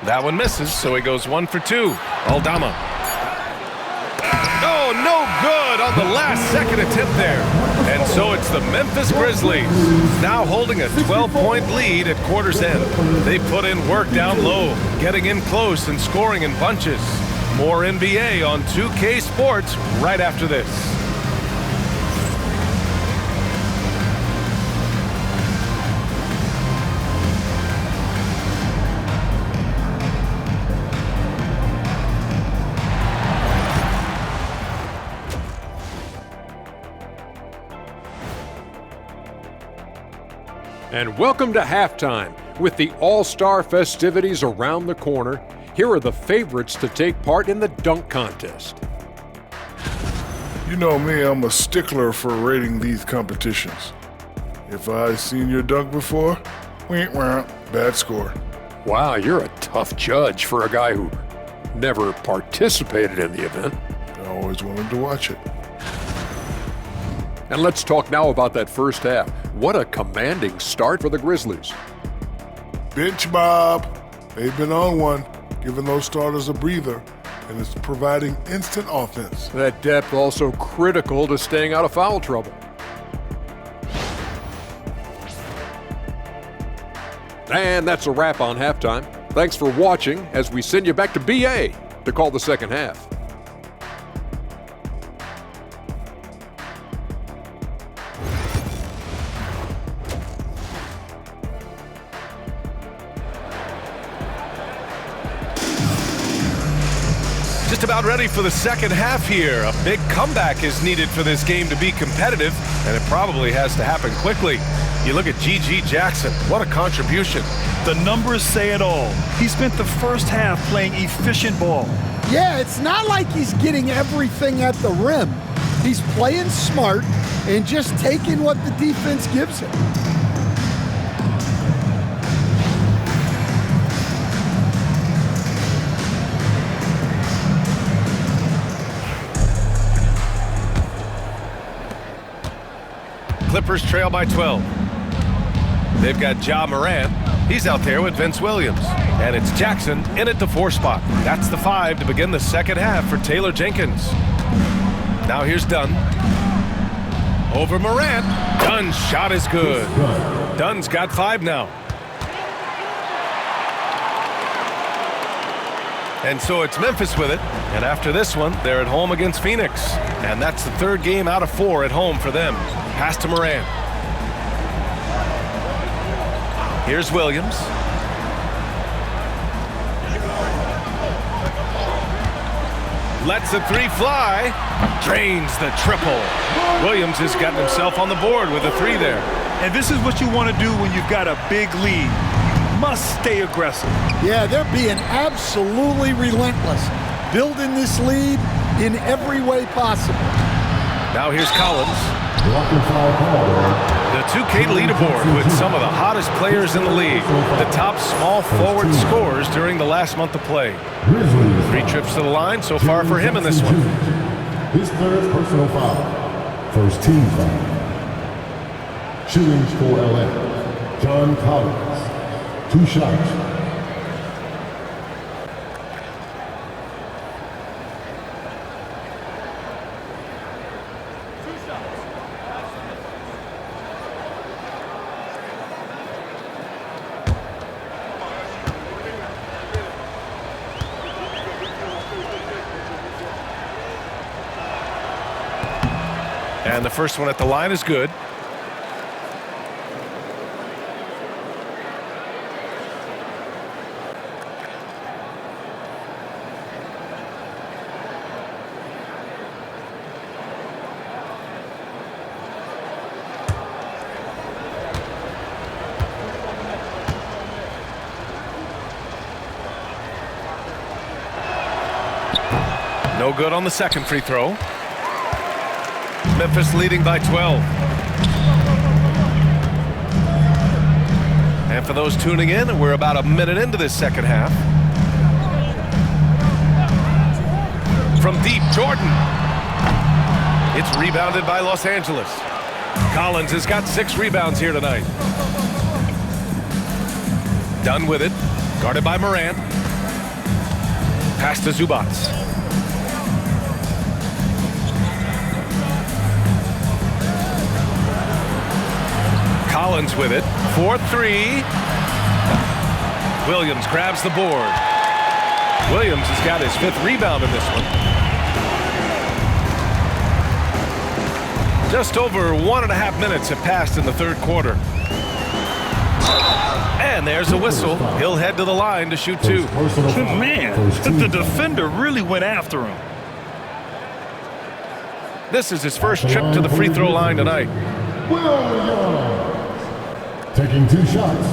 That one misses, so he goes 1 for 2. Aldama. Oh, no good on the last second attempt there. And so it's the Memphis Grizzlies, now holding a 12-point lead at quarter's end. They put in work down low, getting in close and scoring in bunches. More NBA on 2K Sports right after this. And welcome to halftime. With the All-Star festivities around the corner, here are the favorites to take part in the dunk contest. You know me, I'm a stickler for rating these competitions. If I seen your dunk before, bad score. Wow, you're a tough judge for a guy who never participated in the event. I always wanted to watch it. And let's talk now about that first half. What a commanding start for the Grizzlies. Bench Bob. They've been on one, giving those starters a breather, and it's providing instant offense. That depth also critical to staying out of foul trouble. And that's a wrap on halftime. Thanks for watching as we send you back to BA to call the second half. Just about ready for the second half here. A big comeback is needed for this game to be competitive, and it probably has to happen quickly. You look at G.G. Jackson. What a contribution. The numbers say it all. He spent the first half playing efficient ball. Yeah, it's not like he's getting everything at the rim. He's playing smart and just taking what the defense gives him. Clippers trail by 12. They've got Ja Morant. He's out there with Vince Williams. And it's Jackson in at the 4 spot. That's the 5 to begin the second half for Taylor Jenkins. Now here's Dunn. Over Morant. Dunn's shot is good. Dunn's got 5 now. And so it's Memphis with it. And after this one, they're at home against Phoenix. And that's the 3rd game out of 4 at home for them. Pass to Morant. Here's Williams. Lets the 3 fly. Drains the triple. Williams has gotten himself on the board with a 3 there. And this is what you want to do when you've got a big lead. You must stay aggressive. Yeah, they're being absolutely relentless, building this lead in every way possible. Now here's Collins. The 2K leaderboard with some of the hottest players in the league. The top small forward scorers during the last month of play. 3 trips to the line so far for him in this one. His 3rd personal foul. First team foul. Shooting for LA. John Collins. 2 shots. And the first one at the line is good. No good on the second free throw. Memphis leading by 12. And for those tuning in, we're about a minute into this second half. From deep, Jordan. It's rebounded by Los Angeles. Collins has got 6 rebounds here tonight. Dunn with it. Guarded by Morant. Pass to Zubats. Collins with it. 4-3. Williams grabs the board. Williams has got his 5th rebound in this one. Just over 1.5 minutes have passed in the 3rd quarter. And there's a whistle. He'll head to the line to shoot 2. Man, the defender really went after him. This is his first trip to the free throw line tonight. Williams taking 2 shots.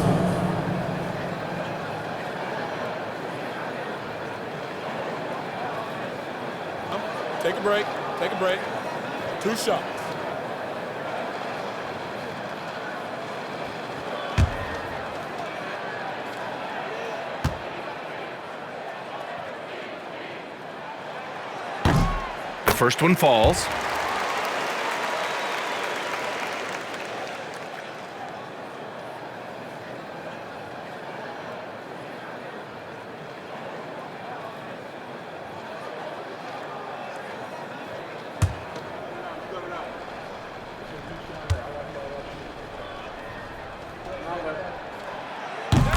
Take a break. Take a break. Two shots. The first one falls.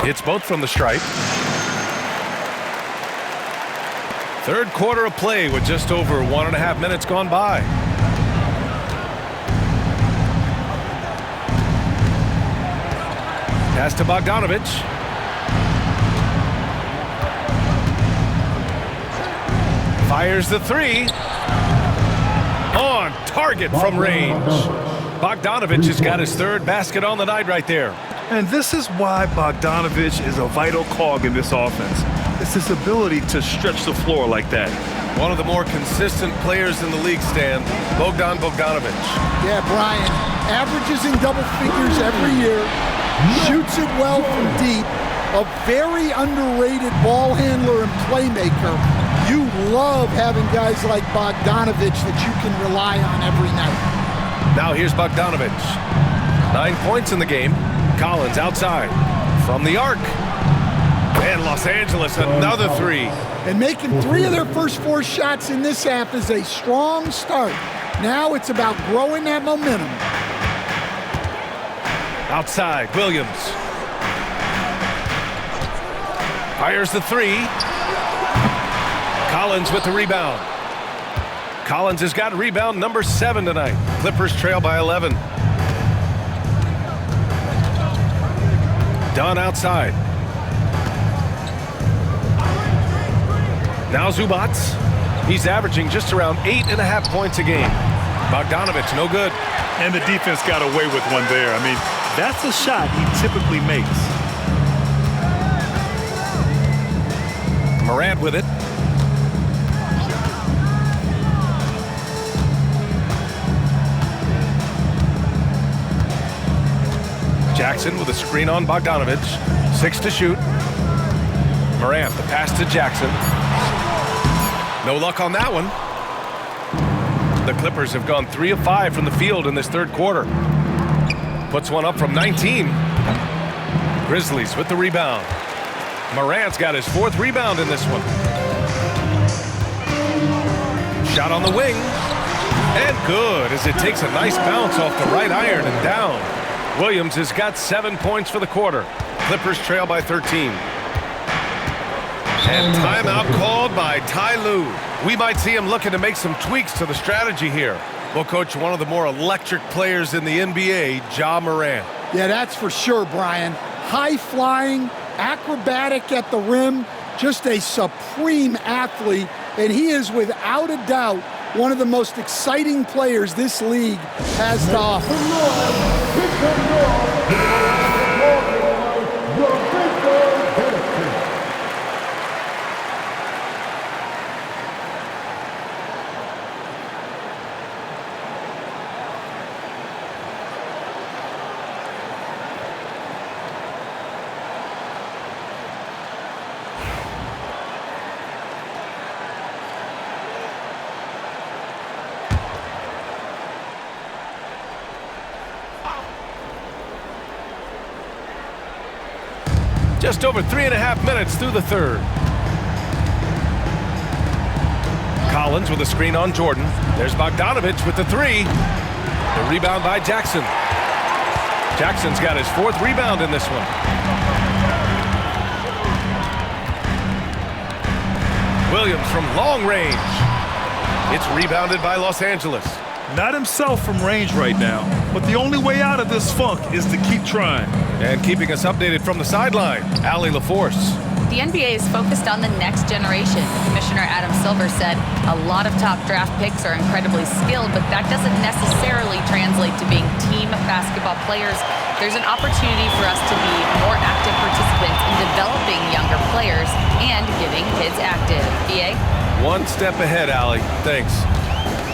It's both from the stripe. Third quarter of play with just over 1.5 minutes gone by. Pass to Bogdanovich. Fires the three. On target from range. Bogdanovich has got his third basket on the night right there. And this is why Bogdanovich is a vital cog in this offense. It's his ability to stretch the floor like that. One of the more consistent players in the league, Stan, Bogdanovich. Yeah, Brian, averages in double figures every year, shoots it well from deep, a very underrated ball handler and playmaker. You love having guys like Bogdanovich that you can rely on every night. Now here's Bogdanovich. 9 points in the game. Collins outside from the arc. And Los Angeles another three. And making 3 of their first 4 shots in this half is a strong start. Now it's about growing that momentum. Outside, Williams. Fires the three. Collins with the rebound. Collins has got rebound number 7 tonight. Clippers trail by 11. Dunn outside. Now Zubats. He's averaging just around 8.5 points a game. Bogdanovich, no good. And the defense got away with one there. I mean, that's a shot he typically makes. Morant with it. Jackson with a screen on Bogdanovich. 6 to shoot. Morant, the pass to Jackson. No luck on that one. The Clippers have gone 3 of 5 from the field in this third quarter. Puts one up from 19. Grizzlies with the rebound. Morant's got his 4th rebound in this one. Shot on the wing. And good as it takes a nice bounce off the right iron and down. Williams has got 7 points for the quarter. Clippers trail by 13. And timeout called by Ty Lue. We might see him looking to make some tweaks to the strategy here. Well, Coach, one of the more electric players in the NBA, Ja Morant. Yeah, that's for sure, Brian. High-flying, acrobatic at the rim, just a supreme athlete, and he is without a doubt one of the most exciting players this league has to offer. Just over 3.5 minutes through the third. Collins with a screen on Jordan. There's Bogdanovich with the three. The rebound by Jackson. Jackson's got his 4th rebound in this one. Williams from long range. It's rebounded by Los Angeles. Not himself from range right now, but the only way out of this funk is to keep trying. And keeping us updated from the sideline, Allie LaForce. The NBA is focused on the next generation. Commissioner Adam Silver said a lot of top draft picks are incredibly skilled, but that doesn't necessarily translate to being team basketball players. There's an opportunity for us to be more active participants in developing younger players and getting kids active. EA? One step ahead, Allie. Thanks.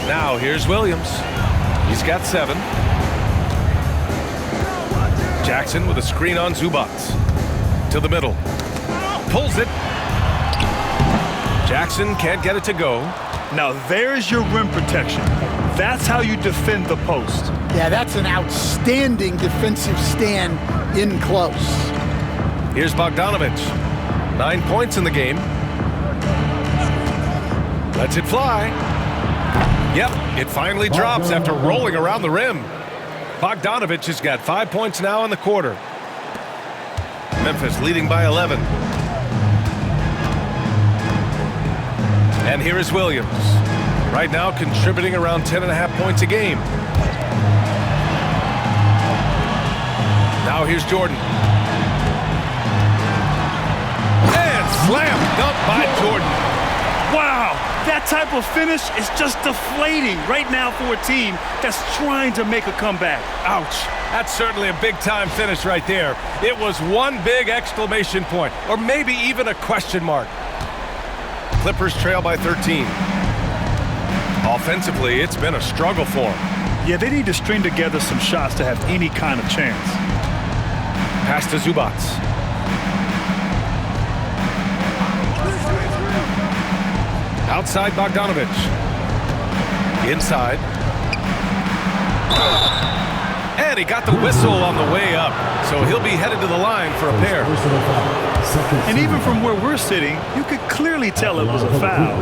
Now here's Williams. He's got 7. Jackson with a screen on Zubats. To the middle. Pulls it. Jackson can't get it to go. Now there's your rim protection. That's how you defend the post. Yeah, that's an outstanding defensive stand in close. Here's Bogdanovich. 9 points in the game. Lets it fly. Yep, it finally drops after rolling around the rim. Bogdanovich has got 5 points now in the quarter. Memphis leading by 11. And here is Williams. Right now contributing around 10.5 points a game. Now here's Jordan. And slam dunk by Jordan. Wow, that type of finish is just deflating right now for a team that's trying to make a comeback. Ouch. That's certainly a big-time finish right there. It was one big exclamation point, or maybe even a question mark. Clippers trail by 13. Offensively, it's been a struggle for them. Yeah, they need to string together some shots to have any kind of chance. Pass to Zubats. Outside Bogdanovich. Inside. And he got the whistle on the way up, so he'll be headed to the line for a pair. And even from where we're sitting, you could clearly tell it was a foul.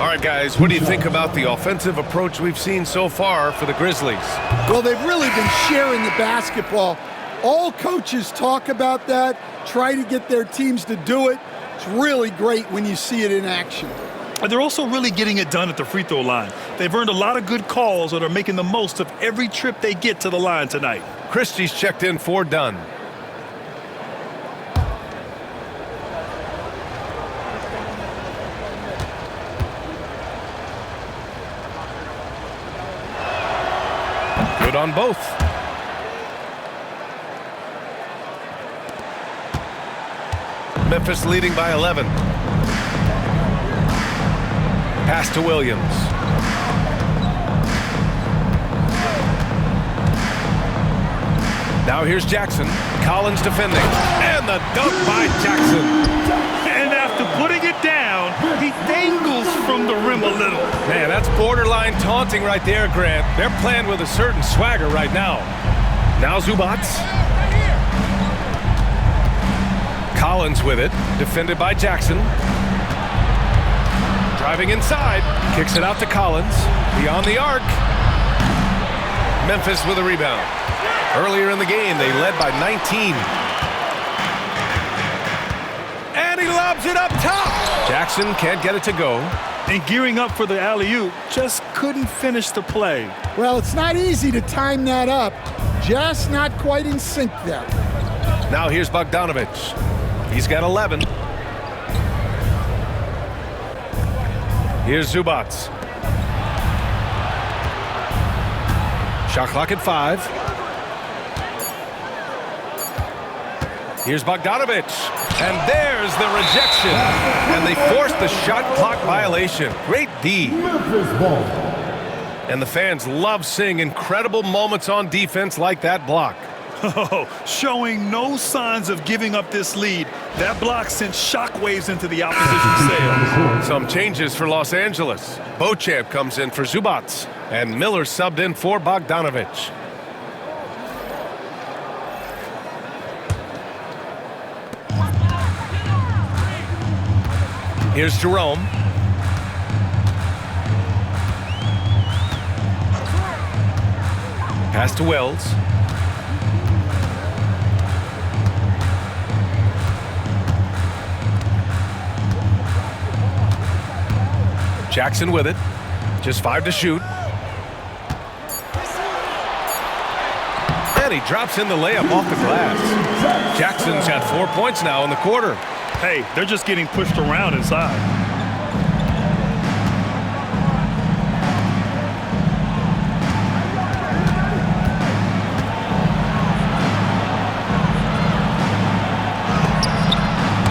All right, guys, what do you think about the offensive approach we've seen so far for the Grizzlies? Well, they've really been sharing the basketball. All coaches talk about that, try to get their teams to do it. It's really great when you see it in action. And they're also really getting it done at the free throw line. They've earned a lot of good calls and are making the most of every trip they get to the line tonight. Christie's checked in for Dunn. Good on both. Memphis leading by 11. Pass to Williams. Now here's Jackson. Collins defending. And the dunk by Jackson. And after putting it down, he dangles from the rim a little. Man, that's borderline taunting right there, Grant. They're playing with a certain swagger right now. Now Zubats. Collins with it. Defended by Jackson. Driving inside, kicks it out to Collins, beyond the arc. Memphis with a rebound. Earlier in the game, they led by 19. And he lobs it up top. Jackson can't get it to go. And gearing up for the alley-oop, just couldn't finish the play. Well, it's not easy to time that up. Just not quite in sync there. Now here's Bogdanovich. He's got 11. Here's Zubats. Shot clock at 5. Here's Bogdanovich. And there's the rejection. And they forced the shot clock violation. Great D. And the fans love seeing incredible moments on defense like that block. Oh, showing no signs of giving up this lead. That block sent shockwaves into the opposition sails. Some changes for Los Angeles. Beauchamp comes in for Zubats, and Miller subbed in for Bogdanovich. Here's Jerome. Pass to Wells. Jackson with it. Just 5 to shoot. And he drops in the layup off the glass. Jackson's got 4 points now in the quarter. Hey, they're just getting pushed around inside.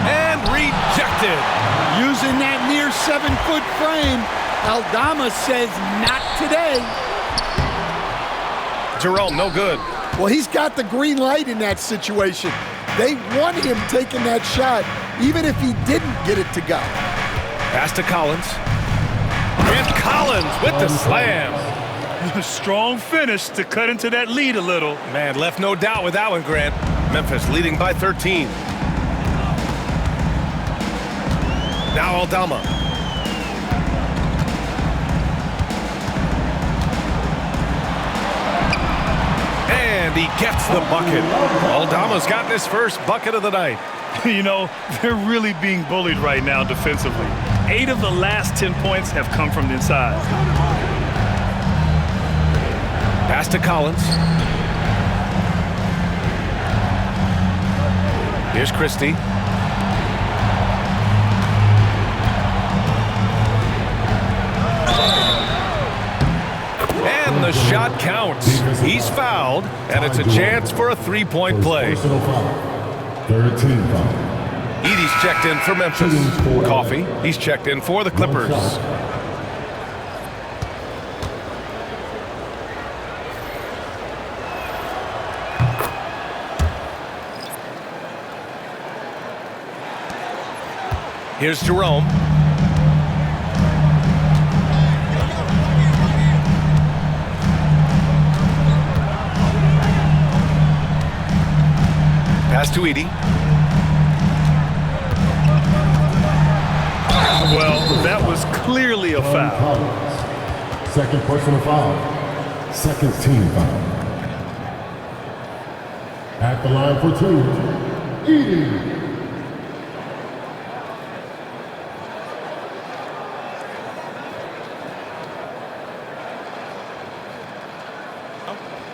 And rejected. Using that near 7-foot frame. game. Aldama says not today. Jerome, no good. Well, he's got the green light in that situation. They want him taking that shot, even if he didn't get it to go. Pass to Collins. And Collins with the slam. Strong finish to cut into that lead a little. Man, left no doubt with that one, Grant. Memphis leading by 13. Now Aldama. And he gets the bucket. Aldama's gotten his first bucket of the night. You know, they're really being bullied right now defensively. 8 of the last 10 points have come from the inside. Pass to Collins. Here's Christie. And the shot counts. He's fouled, and it's a chance for a three-point play. Personal foul. Third team foul. Edie's checked in for Memphis. Coffee, he's checked in for the Clippers. Here's Jerome. Pass to Edie. Well, that was clearly a foul. Collins. Second personal foul. Second team foul. At the line for 2, Edie.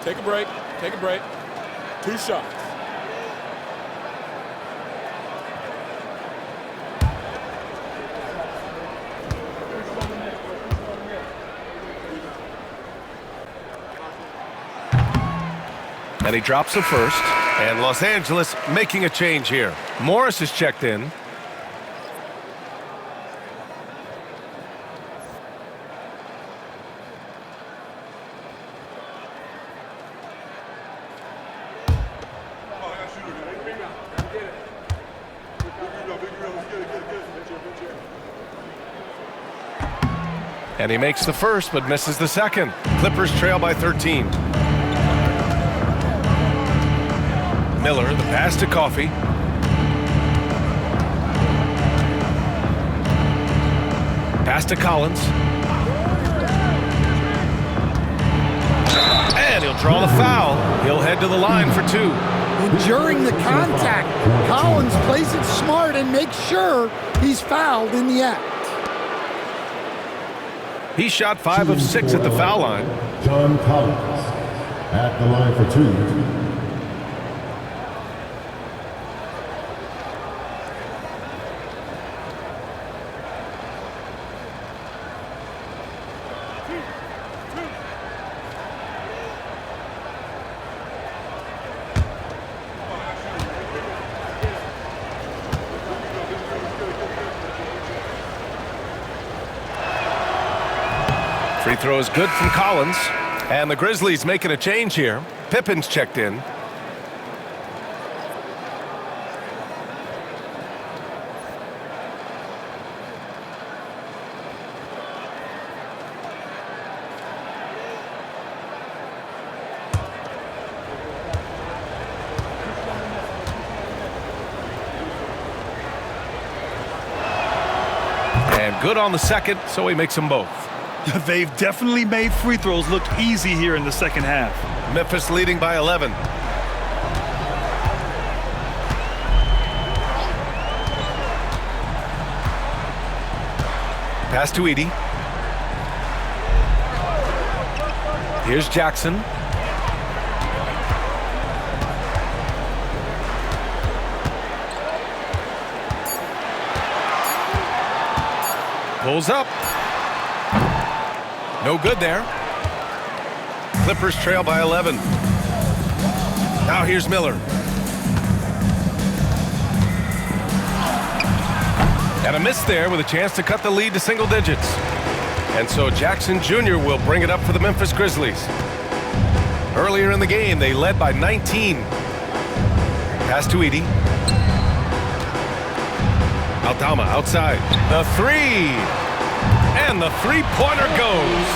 Take a break. Take a break. 2 shots. And he drops the first. And Los Angeles making a change here. Morris is checked in. And he makes the first, but misses the second. Clippers trail by 13. Miller, the pass to Coffee. Pass to Collins. And he'll draw the foul. He'll head to the line for 2. Enduring the contact, Collins plays it smart and makes sure he's fouled in the act. He shot 5 of 6 at the foul line. John Collins. At the line for 2. 3 throw is good from Collins. And the Grizzlies making a change here. Pippen's checked in. And good on the second, so he makes them both. They've definitely made free throws look easy here in the second half. Memphis leading by 11. Pass to Edie. Here's Jackson. Pulls up. No good there. Clippers trail by 11. Now here's Miller. And a miss there with a chance to cut the lead to single digits. And so Jackson Jr. will bring it up for the Memphis Grizzlies. Earlier in the game, they led by 19. Pass to Edey. Aldama outside. The three. And the three-pointer goes.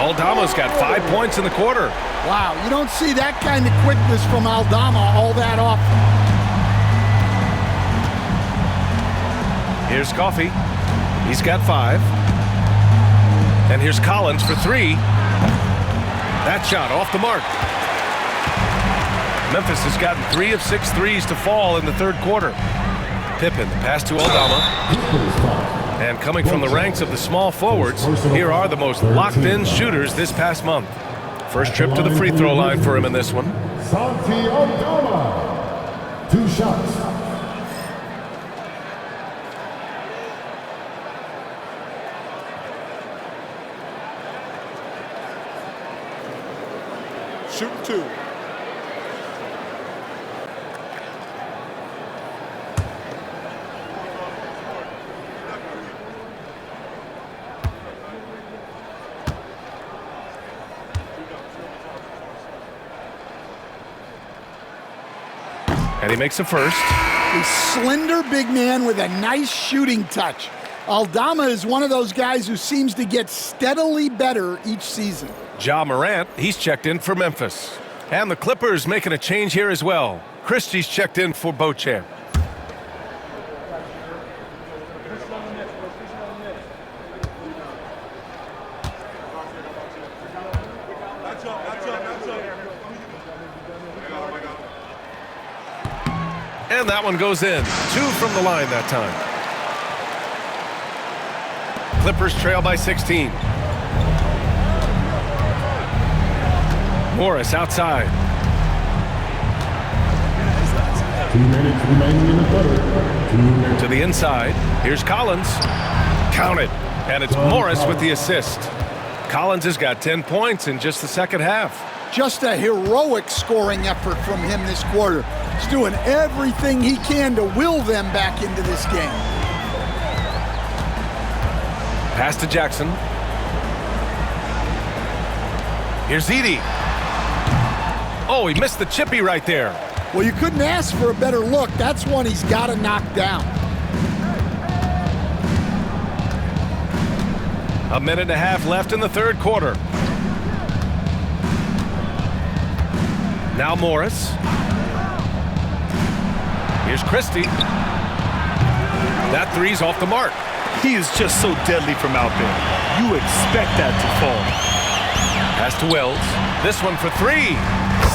Aldama's got 5 points in the quarter. Wow, you don't see that kind of quickness from Aldama all that often. Here's Coffey. He's got 5. And here's Collins for 3. That shot off the mark. Memphis has gotten 3 of 6 threes to fall in the third quarter. Pippen, the pass to Aldama. And coming from the ranks of the small forwards, here are the most locked-in shooters this past month. First trip to the free throw line for him in this one. Santi Aldama. 2 shots. Shoot 2. And he makes a first. A slender big man with a nice shooting touch. Aldama is one of those guys who seems to get steadily better each season. Ja Morant, he's checked in for Memphis. And the Clippers making a change here as well. Christie's checked in for Beauchamp. And that one goes in. 2 from the line that time. Clippers trail by 16. Morris outside. 2 minutes remaining in the third. 2 minutes. To the inside. Here's Collins. Count it. And it's Morris with the assist. Collins has got 10 points in just the second half. Just a heroic scoring effort from him this quarter. He's doing everything he can to will them back into this game. Pass to Jackson. Here's Edey. Oh, he missed the chippy right there. Well, you couldn't ask for a better look. That's one he's got to knock down. A minute and a half left in the third quarter. Now Morris. Here's Christie. That three's off the mark. He is just so deadly from out there. You expect that to fall. Pass to Wells. This one for 3.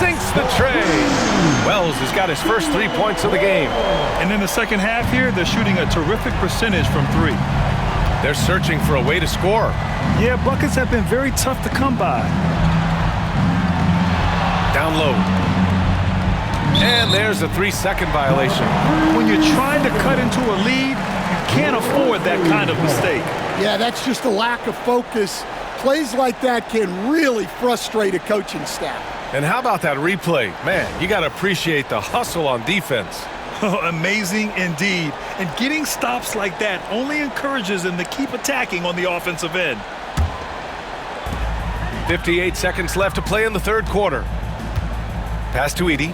Sinks the tray. Wells has got his first 3 points of the game. And in the second half here, they're shooting a terrific percentage from 3. They're searching for a way to score. Yeah, buckets have been very tough to come by. Down low. And there's a 3-second violation. When you're trying to cut into a lead, you can't afford that kind of mistake. Yeah, that's just a lack of focus. Plays like that can really frustrate a coaching staff. And how about that replay? Man, you got to appreciate the hustle on defense. Amazing indeed. And getting stops like that only encourages them to keep attacking on the offensive end. 58 seconds left to play in the third quarter. Pass to Edey.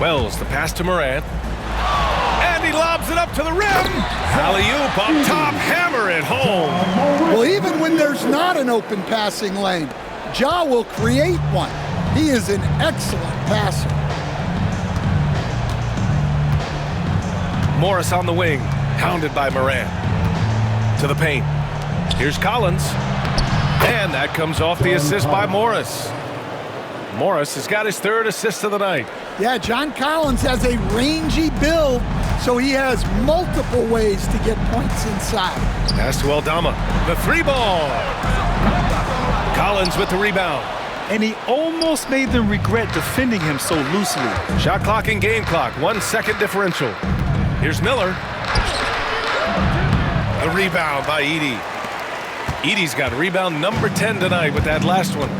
Wells, the pass to Morant. And he lobs it up to the rim. Alley-oop up top, hammer it home. Well, even when there's not an open passing lane, Ja will create one. He is an excellent passer. Morris on the wing, hounded by Morant. To the paint. Here's Collins. And that comes off the assist by Morris. Morris has got his 3rd assist of the night. Yeah, John Collins has a rangy build, so he has multiple ways to get points inside. Pass to Aldama. The 3 ball. Collins with the rebound. And he almost made them regret defending him so loosely. Shot clock and game clock, 1 second differential. Here's Miller. The rebound by Edey. Edey's got rebound number 10 tonight with that last one.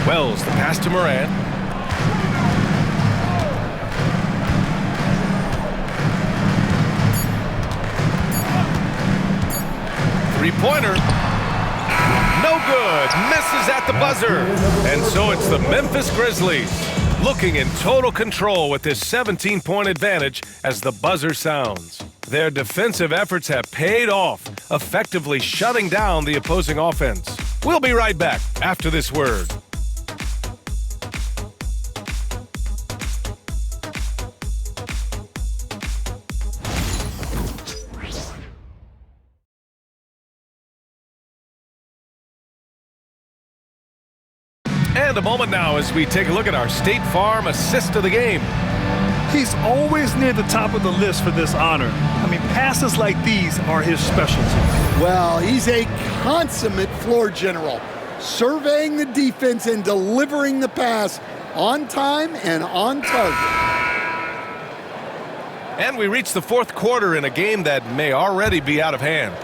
Wells, the pass to Morant. three-pointer. No good. Misses at the buzzer. And so it's the Memphis Grizzlies looking in total control with this 17-point advantage as the buzzer sounds. Their defensive efforts have paid off, effectively shutting down the opposing offense. We'll be right back after this word. And a moment now as we take a look at our State Farm assist of the game. He's always near the top of the list for this honor. I mean, passes like these are his specialty. Well, he's a consummate floor general, surveying the defense and delivering the pass on time and on target. And we reach the fourth quarter in a game that may already be out of hand.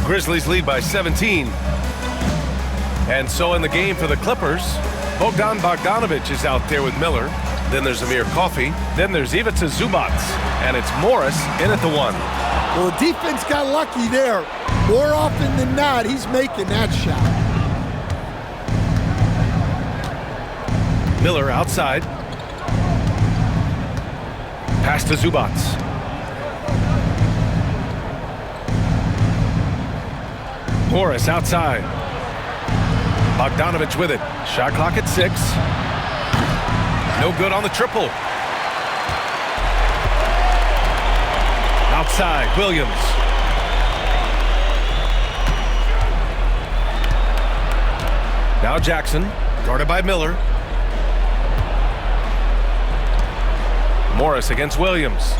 Grizzlies lead by 17. And so in the game for the Clippers, Bogdanovich is out there with Miller. Then there's Amir Coffey. Then there's Ivica Zubac. And it's Morris in at the one. Well, the defense got lucky there. More often than not, he's making that shot. Miller outside. Pass to Zubac. Morris outside. Bogdanovich with it. Shot clock at 6. No good on the triple. Outside, Williams. Now Jackson, guarded by Miller. Morris against Williams.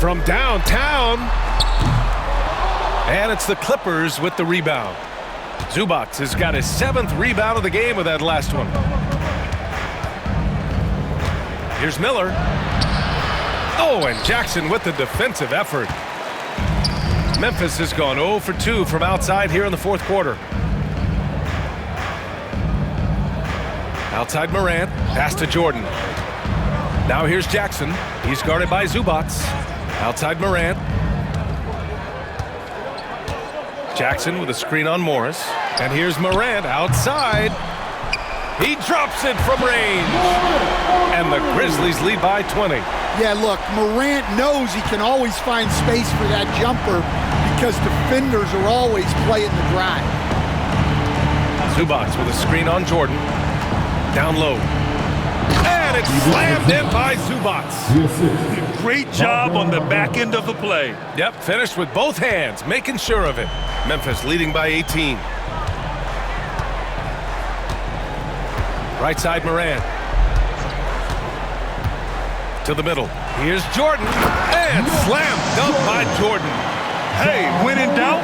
From downtown. And it's the Clippers with the rebound. Zubac has got his 7th rebound of the game with that last one. Here's Miller. Oh, and Jackson with the defensive effort. Memphis has gone 0 for 2 from outside here in the fourth quarter. Outside Morant, pass to Jordan. Now here's Jackson. He's guarded by Zubac. Outside Morant. Jackson with a screen on Morris. And here's Morant outside. He drops it from range. And the Grizzlies lead by 20. Yeah, look, Morant knows he can always find space for that jumper because defenders are always playing the drive. Zubac with a screen on Jordan. Down low. And it's slammed in by Zubac. Great job on the back end of the play. Yep, finished with both hands, making sure of it. Memphis leading by 18. Right side Morant. To the middle. Here's Jordan. And slam dunk by Jordan. Hey, when in doubt,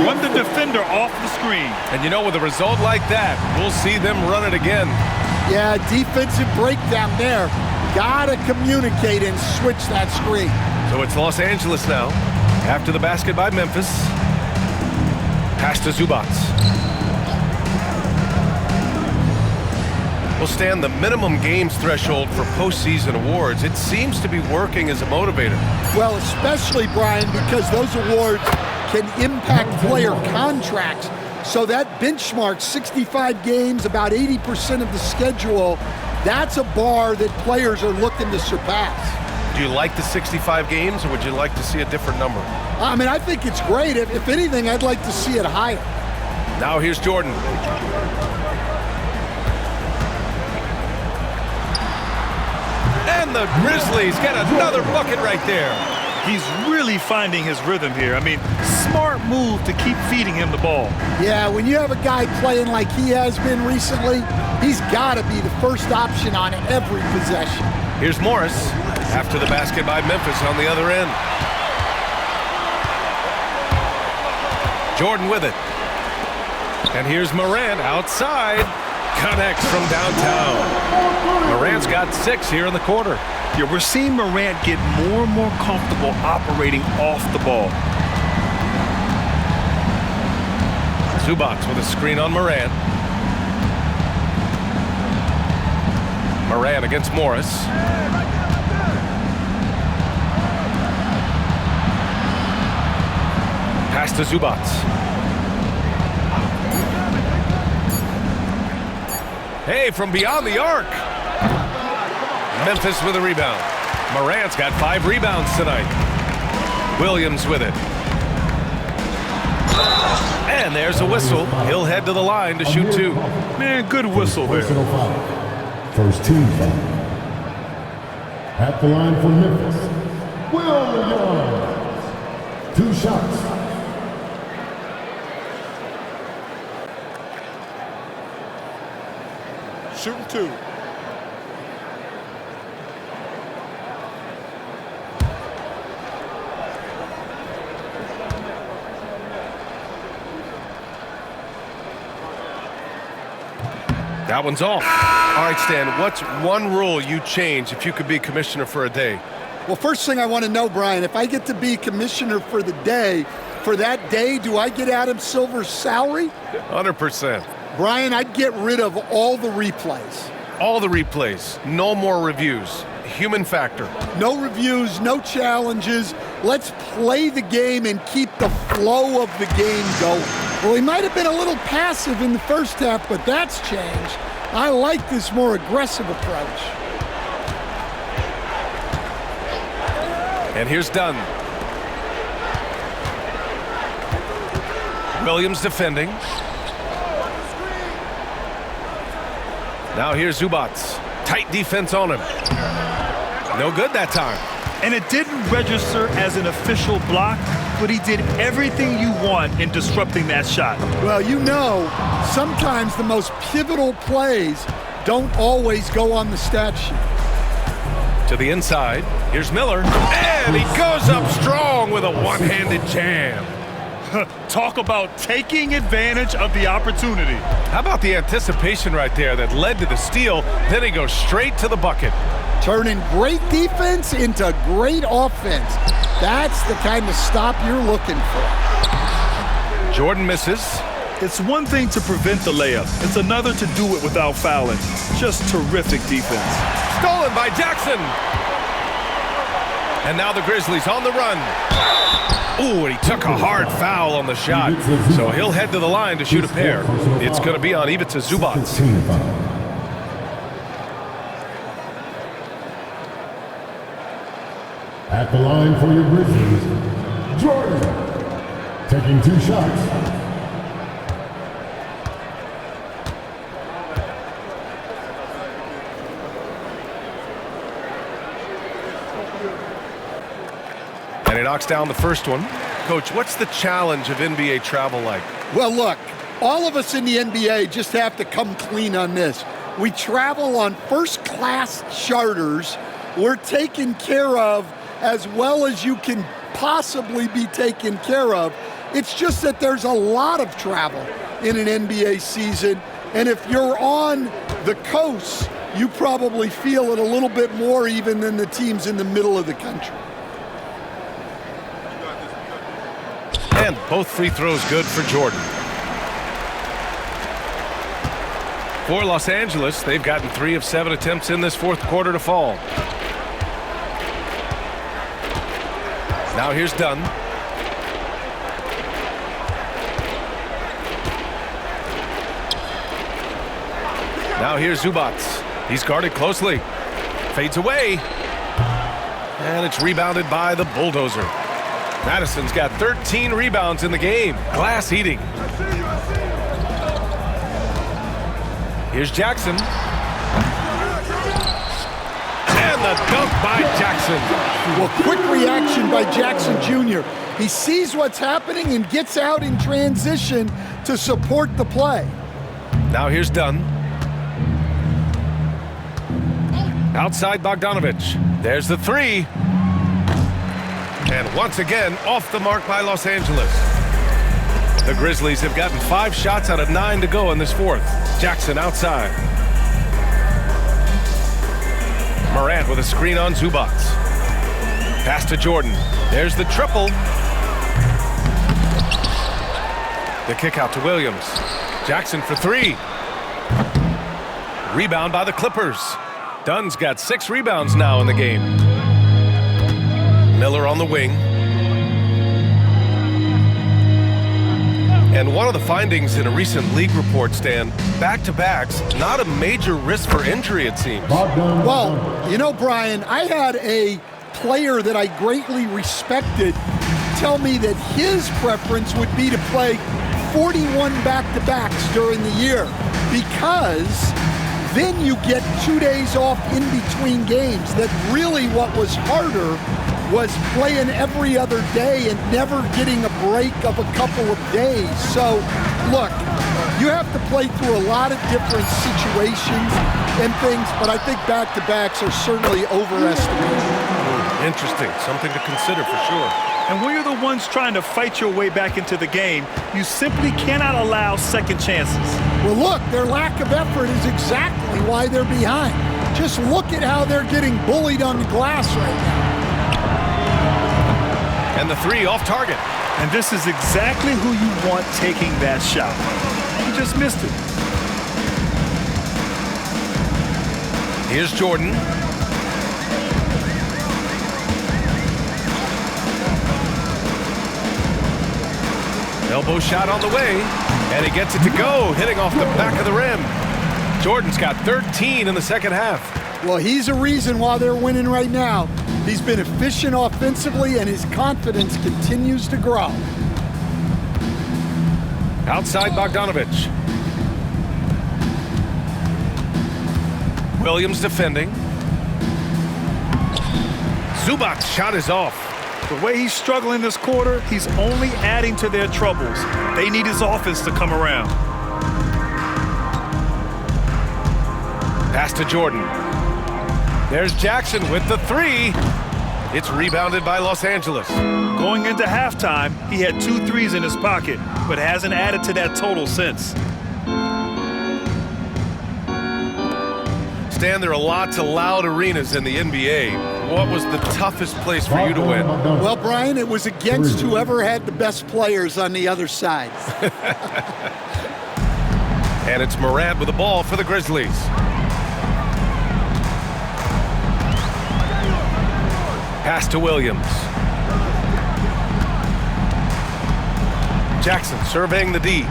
run the defender off the screen. And you know, with a result like that, we'll see them run it again. Yeah, defensive breakdown there. Gotta communicate and switch that screen. So it's Los Angeles now. After the basket by Memphis. Pass to Zubac. Will stand the minimum games threshold for postseason awards. It seems to be working as a motivator. Well, especially, Brian, because those awards can impact player contracts. So that benchmark, 65 games, about 80% of the schedule, that's a bar that players are looking to surpass. Do you like the 65 games, or would you like to see a different number? I mean, I think it's great. If anything, I'd like to see it higher. Now here's Jordan. And the Grizzlies get another bucket right there. He's really finding his rhythm here. I mean, smart move to keep feeding him the ball. Yeah, when you have a guy playing like he has been recently, he's got to be the first option on every possession. Here's Morris after the basket by Memphis on the other end. Jordan with it. And here's Morant outside. Connects from downtown. Morant's got 6 here in the quarter. Yeah, we're seeing Morant get more and more comfortable operating off the ball. Zubac with a screen on Morant. Morant against Morris. Pass to Zubats. Hey, from beyond the arc. Memphis with a rebound. Morant's got 5 rebounds tonight. Williams with it. And there's a whistle. He'll head to the line to shoot 2. Man, good whistle there. Personal foul. First team foul. At the line for Memphis, Williams. 2 shots. Shooting 2. That one's off. All right, Stan, what's one rule you'd change if you could be commissioner for a day? Well, first thing I want to know, Brian, if I get to be commissioner for the day, for that day, do I get Adam Silver's salary? 100%. Brian, I'd get rid of all the replays. All the replays. No more reviews. Human factor. No reviews, no challenges. Let's play the game and keep the flow of the game going. Well, he might have been a little passive in the first half, but that's changed. I like this more aggressive approach. And here's Dunn. Williams defending. Now here's Zubats. Tight defense on him. No good that time. And it didn't register as an official block, but he did everything you want in disrupting that shot. Well, you know, sometimes the most pivotal plays don't always go on the stat sheet. To the inside. Here's Miller. And he goes up strong with a one-handed jam. Talk about taking advantage of the opportunity. How about the anticipation right there that led to the steal? Then he goes straight to the bucket. Turning great defense into great offense. That's the kind of stop you're looking for. Jordan misses. It's one thing to prevent the layup. It's another to do it without fouling. Just terrific defense. Stolen by Jackson. And now the Grizzlies on the run. Ooh, and he took a hard foul on the shot. So he'll head to the line to shoot a pair. It's going to be on Ivica Zubats. At the line for your Grizzlies, Jordan. Taking 2 shots. And he knocks down the first one. Coach, what's the challenge of NBA travel like? Well, look, all of us in the NBA just have to come clean on this. We travel on first-class charters. We're taken care of as well as you can possibly be taken care of. It's just that there's a lot of travel in an NBA season, and if you're on the coast, you probably feel it a little bit more even than the teams in the middle of the country. And both free throws good for Jordan. For Los Angeles, they've gotten 3 of 7 attempts in this fourth quarter to fall. Now here's Dunn. Now here's Zubats. He's guarded closely. Fades away. And it's rebounded by the Bulldozer. Madison's got 13 rebounds in the game. Glass eating. Here's Jackson. And the dunk by Jackson. Well, quick reaction by Jackson Jr. He sees what's happening and gets out in transition to support the play. Now here's Dunn. Outside Bogdanovich. There's the 3. And once again, off the mark by Los Angeles. The Grizzlies have gotten 5 shots out of 9 to go in this fourth. Jackson outside. Morant with a screen on Zubats. Pass to Jordan. There's the triple. The kick out to Williams. Jackson for 3. Rebound by the Clippers. Dunn's got 6 rebounds now in the game. Miller on the wing. And one of the findings in a recent league report, Stan, back-to-backs, not a major risk for injury, it seems. Well, you know, Brian, I had a player that I greatly respected tell me that his preference would be to play 41 back-to-backs during the year because then you get 2 days off in between games. That really what was harder was playing every other day and never getting a break of a couple of days. So, look, you have to play through a lot of different situations and things, but I think back-to-backs are certainly overestimated. Interesting. Something to consider for sure. And when you're the ones trying to fight your way back into the game, you simply cannot allow second chances. Well, look, their lack of effort is exactly why they're behind. Just look at how they're getting bullied on the glass right now. And the three off target. And this is exactly who you want taking that shot. He just missed it. Here's Jordan. Elbow shot on the way, and he gets it to go, hitting off the back of the rim. Jordan's got 13 in the second half. Well, he's a reason why they're winning right now. He's been efficient offensively, and his confidence continues to grow. Outside Bogdanovich. Williams defending. Zubac's shot is off. The way he's struggling this quarter, he's only adding to their troubles. They need his offense to come around. Pass to Jordan. There's Jackson with the three. It's rebounded by Los Angeles. Going into halftime, he had 2 threes in his pocket, but hasn't added to that total since. Stan, there are lots of loud arenas in the NBA. What was the toughest place for you to win? Well, Brian, it was against whoever had the best players on the other side. And it's Morant with the ball for the Grizzlies. Pass to Williams. Jackson surveying the D.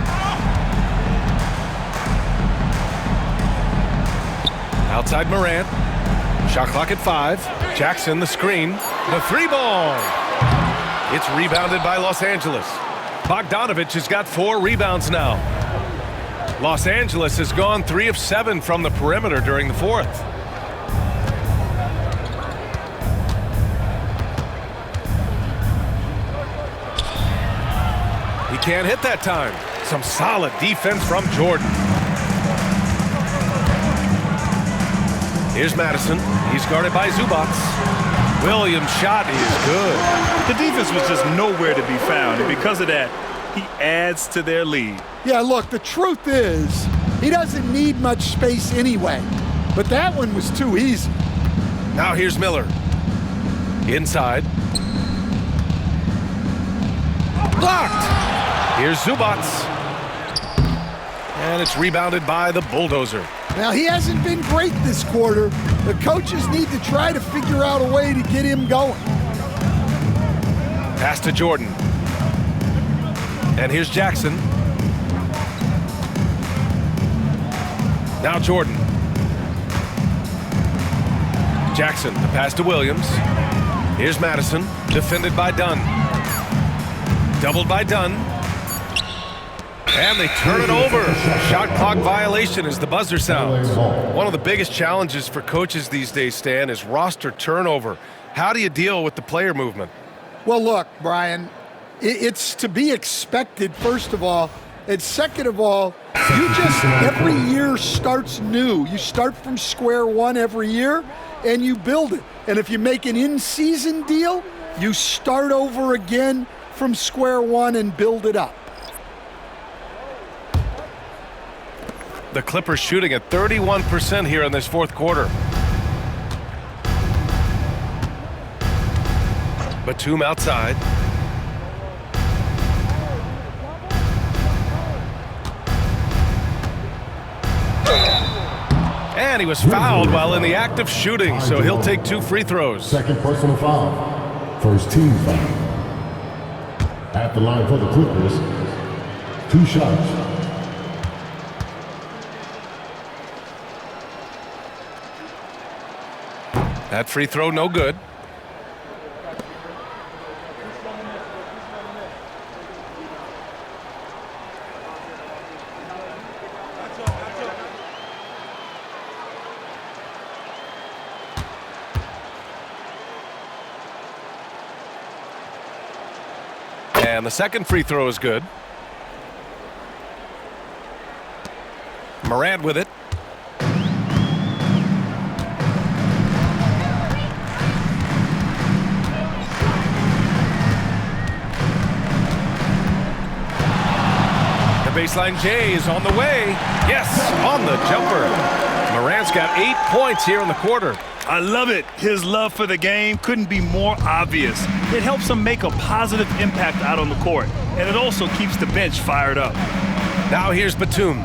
Outside Morant. Shot clock at 5. Jackson the screen. The 3-ball. It's rebounded by Los Angeles. Bogdanovich has got 4 rebounds now. Los Angeles has gone 3 of 7 from the perimeter during the fourth. He can't hit that time. Some solid defense from Jordan. Here's Madison. He's guarded by Zubac. Williams' shot is good. The defense was just nowhere to be found, and because of that, he adds to their lead. Yeah, look, the truth is, he doesn't need much space anyway. But that one was too easy. Now here's Miller. Inside. Blocked. Here's Zubac. And it's rebounded by the Bulldozer. Now, he hasn't been great this quarter. The coaches need to try to figure out a way to get him going. Pass to Jordan. And here's Jackson. Now Jordan. Jackson, the pass to Williams. Here's Madison, defended by Dunn. Doubled by Dunn. And they turn it over. Shot clock violation as the buzzer sounds. One of the biggest challenges for coaches these days, Stan, is roster turnover. How do you deal with the player movement? Well, look, Brian, it's to be expected, first of all. And second of all, you just, every year starts new. You start from square one every year, and you build it. And if you make an in-season deal, you start over again from square one and build it up. The Clippers shooting at 31% here in this fourth quarter. Batum outside. And he was fouled while in the act of shooting, so he'll take 2 free throws. Second personal foul. First team foul. At the line for the Clippers, 2 shots. That free throw no good. And the second free throw is good. Morant with it. The baseline J is on the way. Yes, on the jumper. Morant's got 8 points here in the quarter. I love it. His love for the game couldn't be more obvious. It helps him make a positive impact out on the court, and it also keeps the bench fired up. Now here's Batum.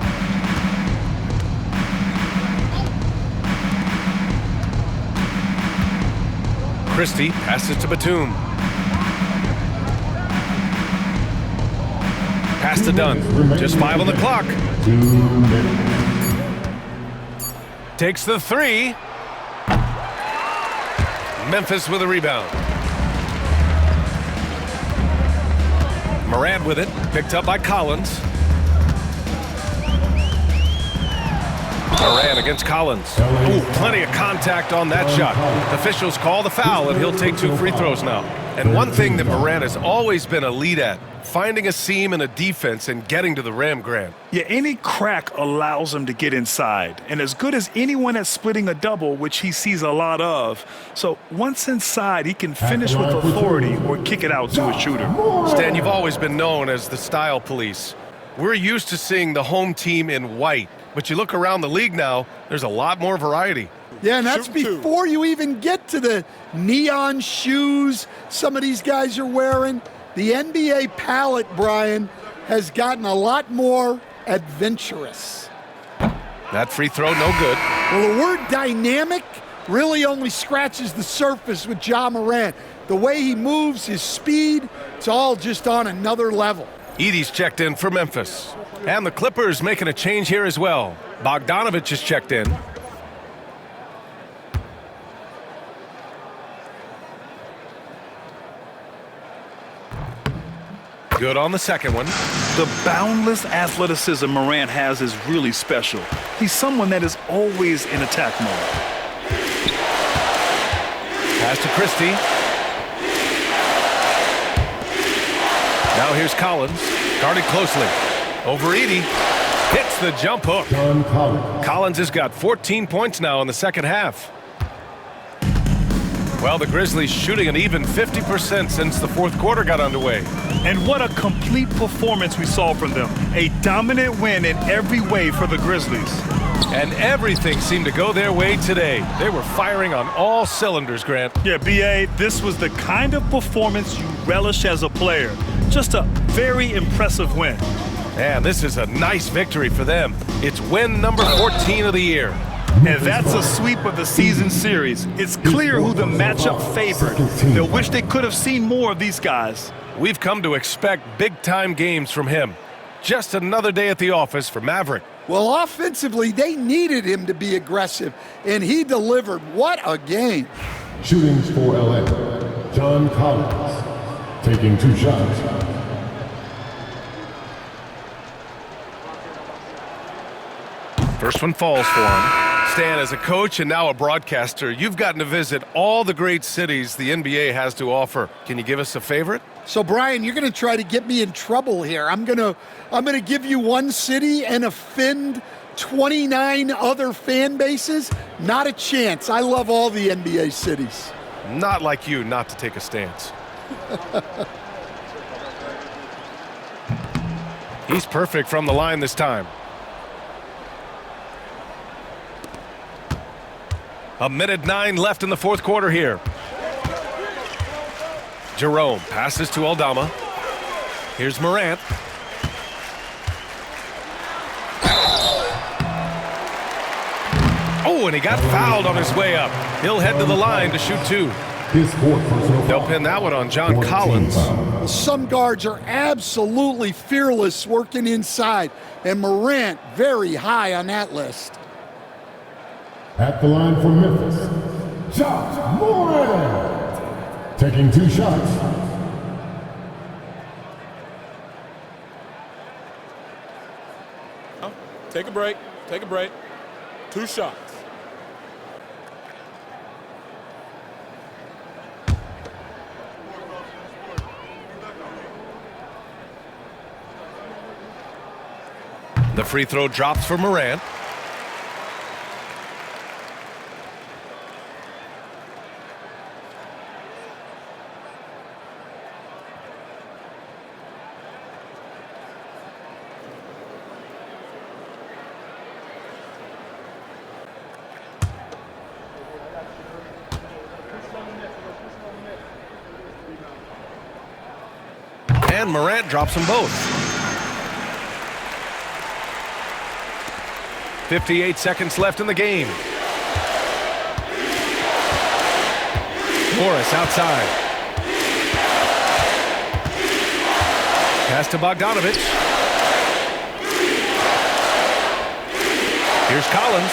Christie passes to Batum. Pass to Dunn. Just 5 on the clock. 2 minutes. Takes the three. Memphis with a rebound. Morant with it. Picked up by Collins. Morant against Collins. Ooh, plenty of contact on that shot. Officials call the foul, and he'll take 2 free throws now. And one thing that Morant has always been elite at, finding a seam in a defense and getting to the rim, Grant. Yeah, any crack allows him to get inside. And as good as anyone at splitting a double, which he sees a lot of. So once inside, he can finish with authority or kick it out to a shooter. Stan, you've always been known as the style police. We're used to seeing the home team in white, but you look around the league now, there's a lot more variety. Yeah, and that's before you even get to the neon shoes some of these guys are wearing. The NBA palette, Brian, has gotten a lot more adventurous. That free throw, no good. Well, the word dynamic really only scratches the surface with Ja Morant. The way he moves, his speed, it's all just on another level. Edey's checked in for Memphis. And the Clippers making a change here as well. Bogdanovich is checked in. Good on the second one. The boundless athleticism Morant has is really special. He's someone that is always in attack mode. Pass to Christie. Now here's Collins. Guarded closely. Over Edey. Hits the jump hook. John Collins. Collins has got 14 points now in the second half. Well, the Grizzlies shooting an even 50% since the fourth quarter got underway. And what a complete performance we saw from them. A dominant win in every way for the Grizzlies. And everything seemed to go their way today. They were firing on all cylinders, Grant. Yeah, B.A., this was the kind of performance you relish as a player. Just a very impressive win. Man, this is a nice victory for them. It's win number 14 of the year. And that's a sweep of the season series. It's clear who the matchup favored. They'll wish they could have seen more of these guys. We've come to expect big-time games from him. Just another day at the office for Maverick. Well, offensively, they needed him to be aggressive, and he delivered. What a game. Shootings for LA. John Collins taking 2 shots. First one falls for him. Stan, as a coach and now a broadcaster, you've gotten to visit all the great cities the NBA has to offer. Can you give us a favorite? So, Brian, you're going to try to get me in trouble here. I'm going to give you one city and offend 29 other fan bases. Not a chance. I love all the NBA cities. Not like you not to take a stance. He's perfect from the line this time. A minute 9 left in the fourth quarter here. Jerome passes to Aldama. Here's Morant. Oh, and he got fouled on his way up. He'll head to the line to shoot 2. His fourth personal They'll foul. pin that one on John 14 Collins. foul. Some guards are absolutely fearless working inside, and Morant very high on that list. At the line for Memphis, Ja Morant. Taking 2 shots. Take a break. Take a break. 2 shots. The free throw drops for Morant. And Morant drops them both. 58 seconds left in the game. Morris outside. Pass to Bogdanovich. Here's Collins.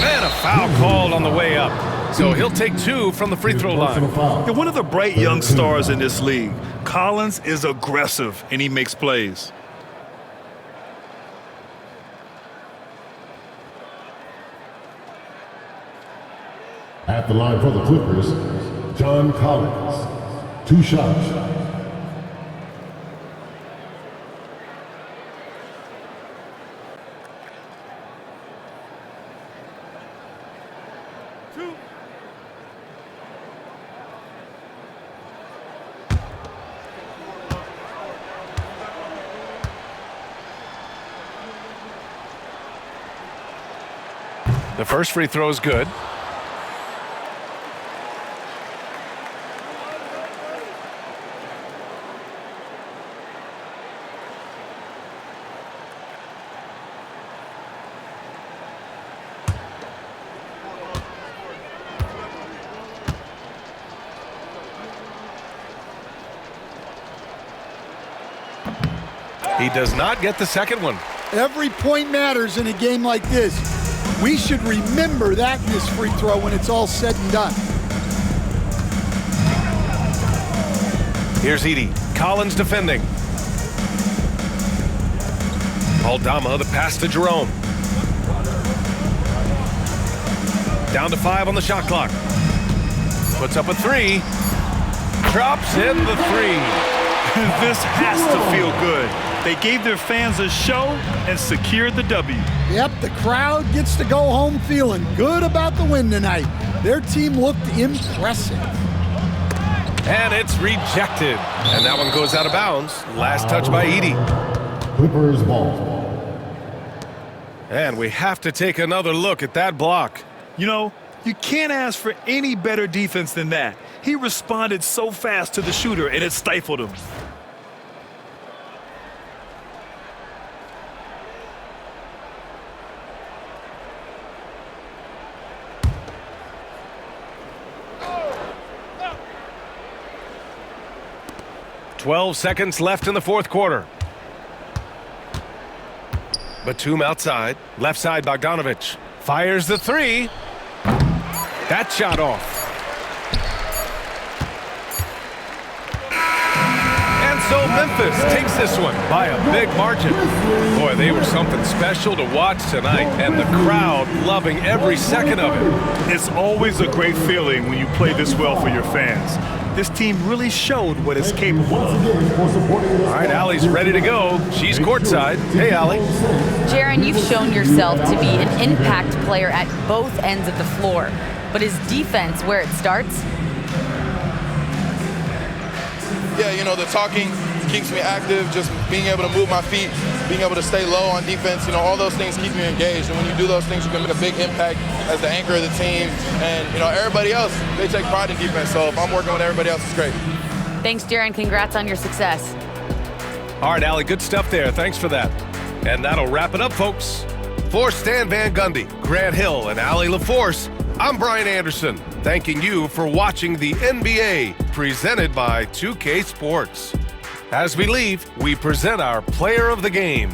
And a foul called on the way up. So he'll take 2 from the free throw line. You're one of the bright young stars in this league. Collins is aggressive, and he makes plays. At the line for the Clippers, John Collins. 2 shots. The first free throw is good. He does not get the second one. Every point matters in a game like this. We should remember that in this free throw when it's all said and done. Here's Edey. Collins defending. Aldama, the pass to Jerome. Down to 5 on the shot clock. Puts up a 3. Drops in the 3. This has to feel good. They gave their fans a show and secured the W. Yep, the crowd gets to go home feeling good about the win tonight. Their team looked impressive. And it's rejected. And that one goes out of bounds. Last touch by Edey. Clippers ball. And we have to take another look at that block. You know, you can't ask for any better defense than that. He responded so fast to the shooter, and it stifled him. "12 seconds left in the fourth quarter. Batum outside. Left side, Bogdanovich. Fires the 3. That shot off. And so Memphis takes this one by a big margin. Boy, they were something special to watch tonight, and the crowd loving every second of it. It's always a great feeling when you play this well for your fans. This team really showed what it's capable of. All right, Allie's ready to go. She's courtside. Hey, Allie. Jaren, you've shown yourself to be an impact player at both ends of the floor. But is defense where it starts? Yeah, you know, the talking keeps me active, just being able to move my feet, being able to stay low on defense, you know, all those things keep me engaged. And when you do those things, you can make a big impact as the anchor of the team. And, you know, everybody else, they take pride in defense. So if I'm working with everybody else, it's great. Thanks, Jaren. Congrats on your success. All right, Allie, good stuff there. Thanks for that. And that'll wrap it up, folks. For Stan Van Gundy, Grant Hill, and Allie LaForce, I'm Brian Anderson, thanking you for watching the NBA presented by 2K Sports. As we leave, we present our player of the game.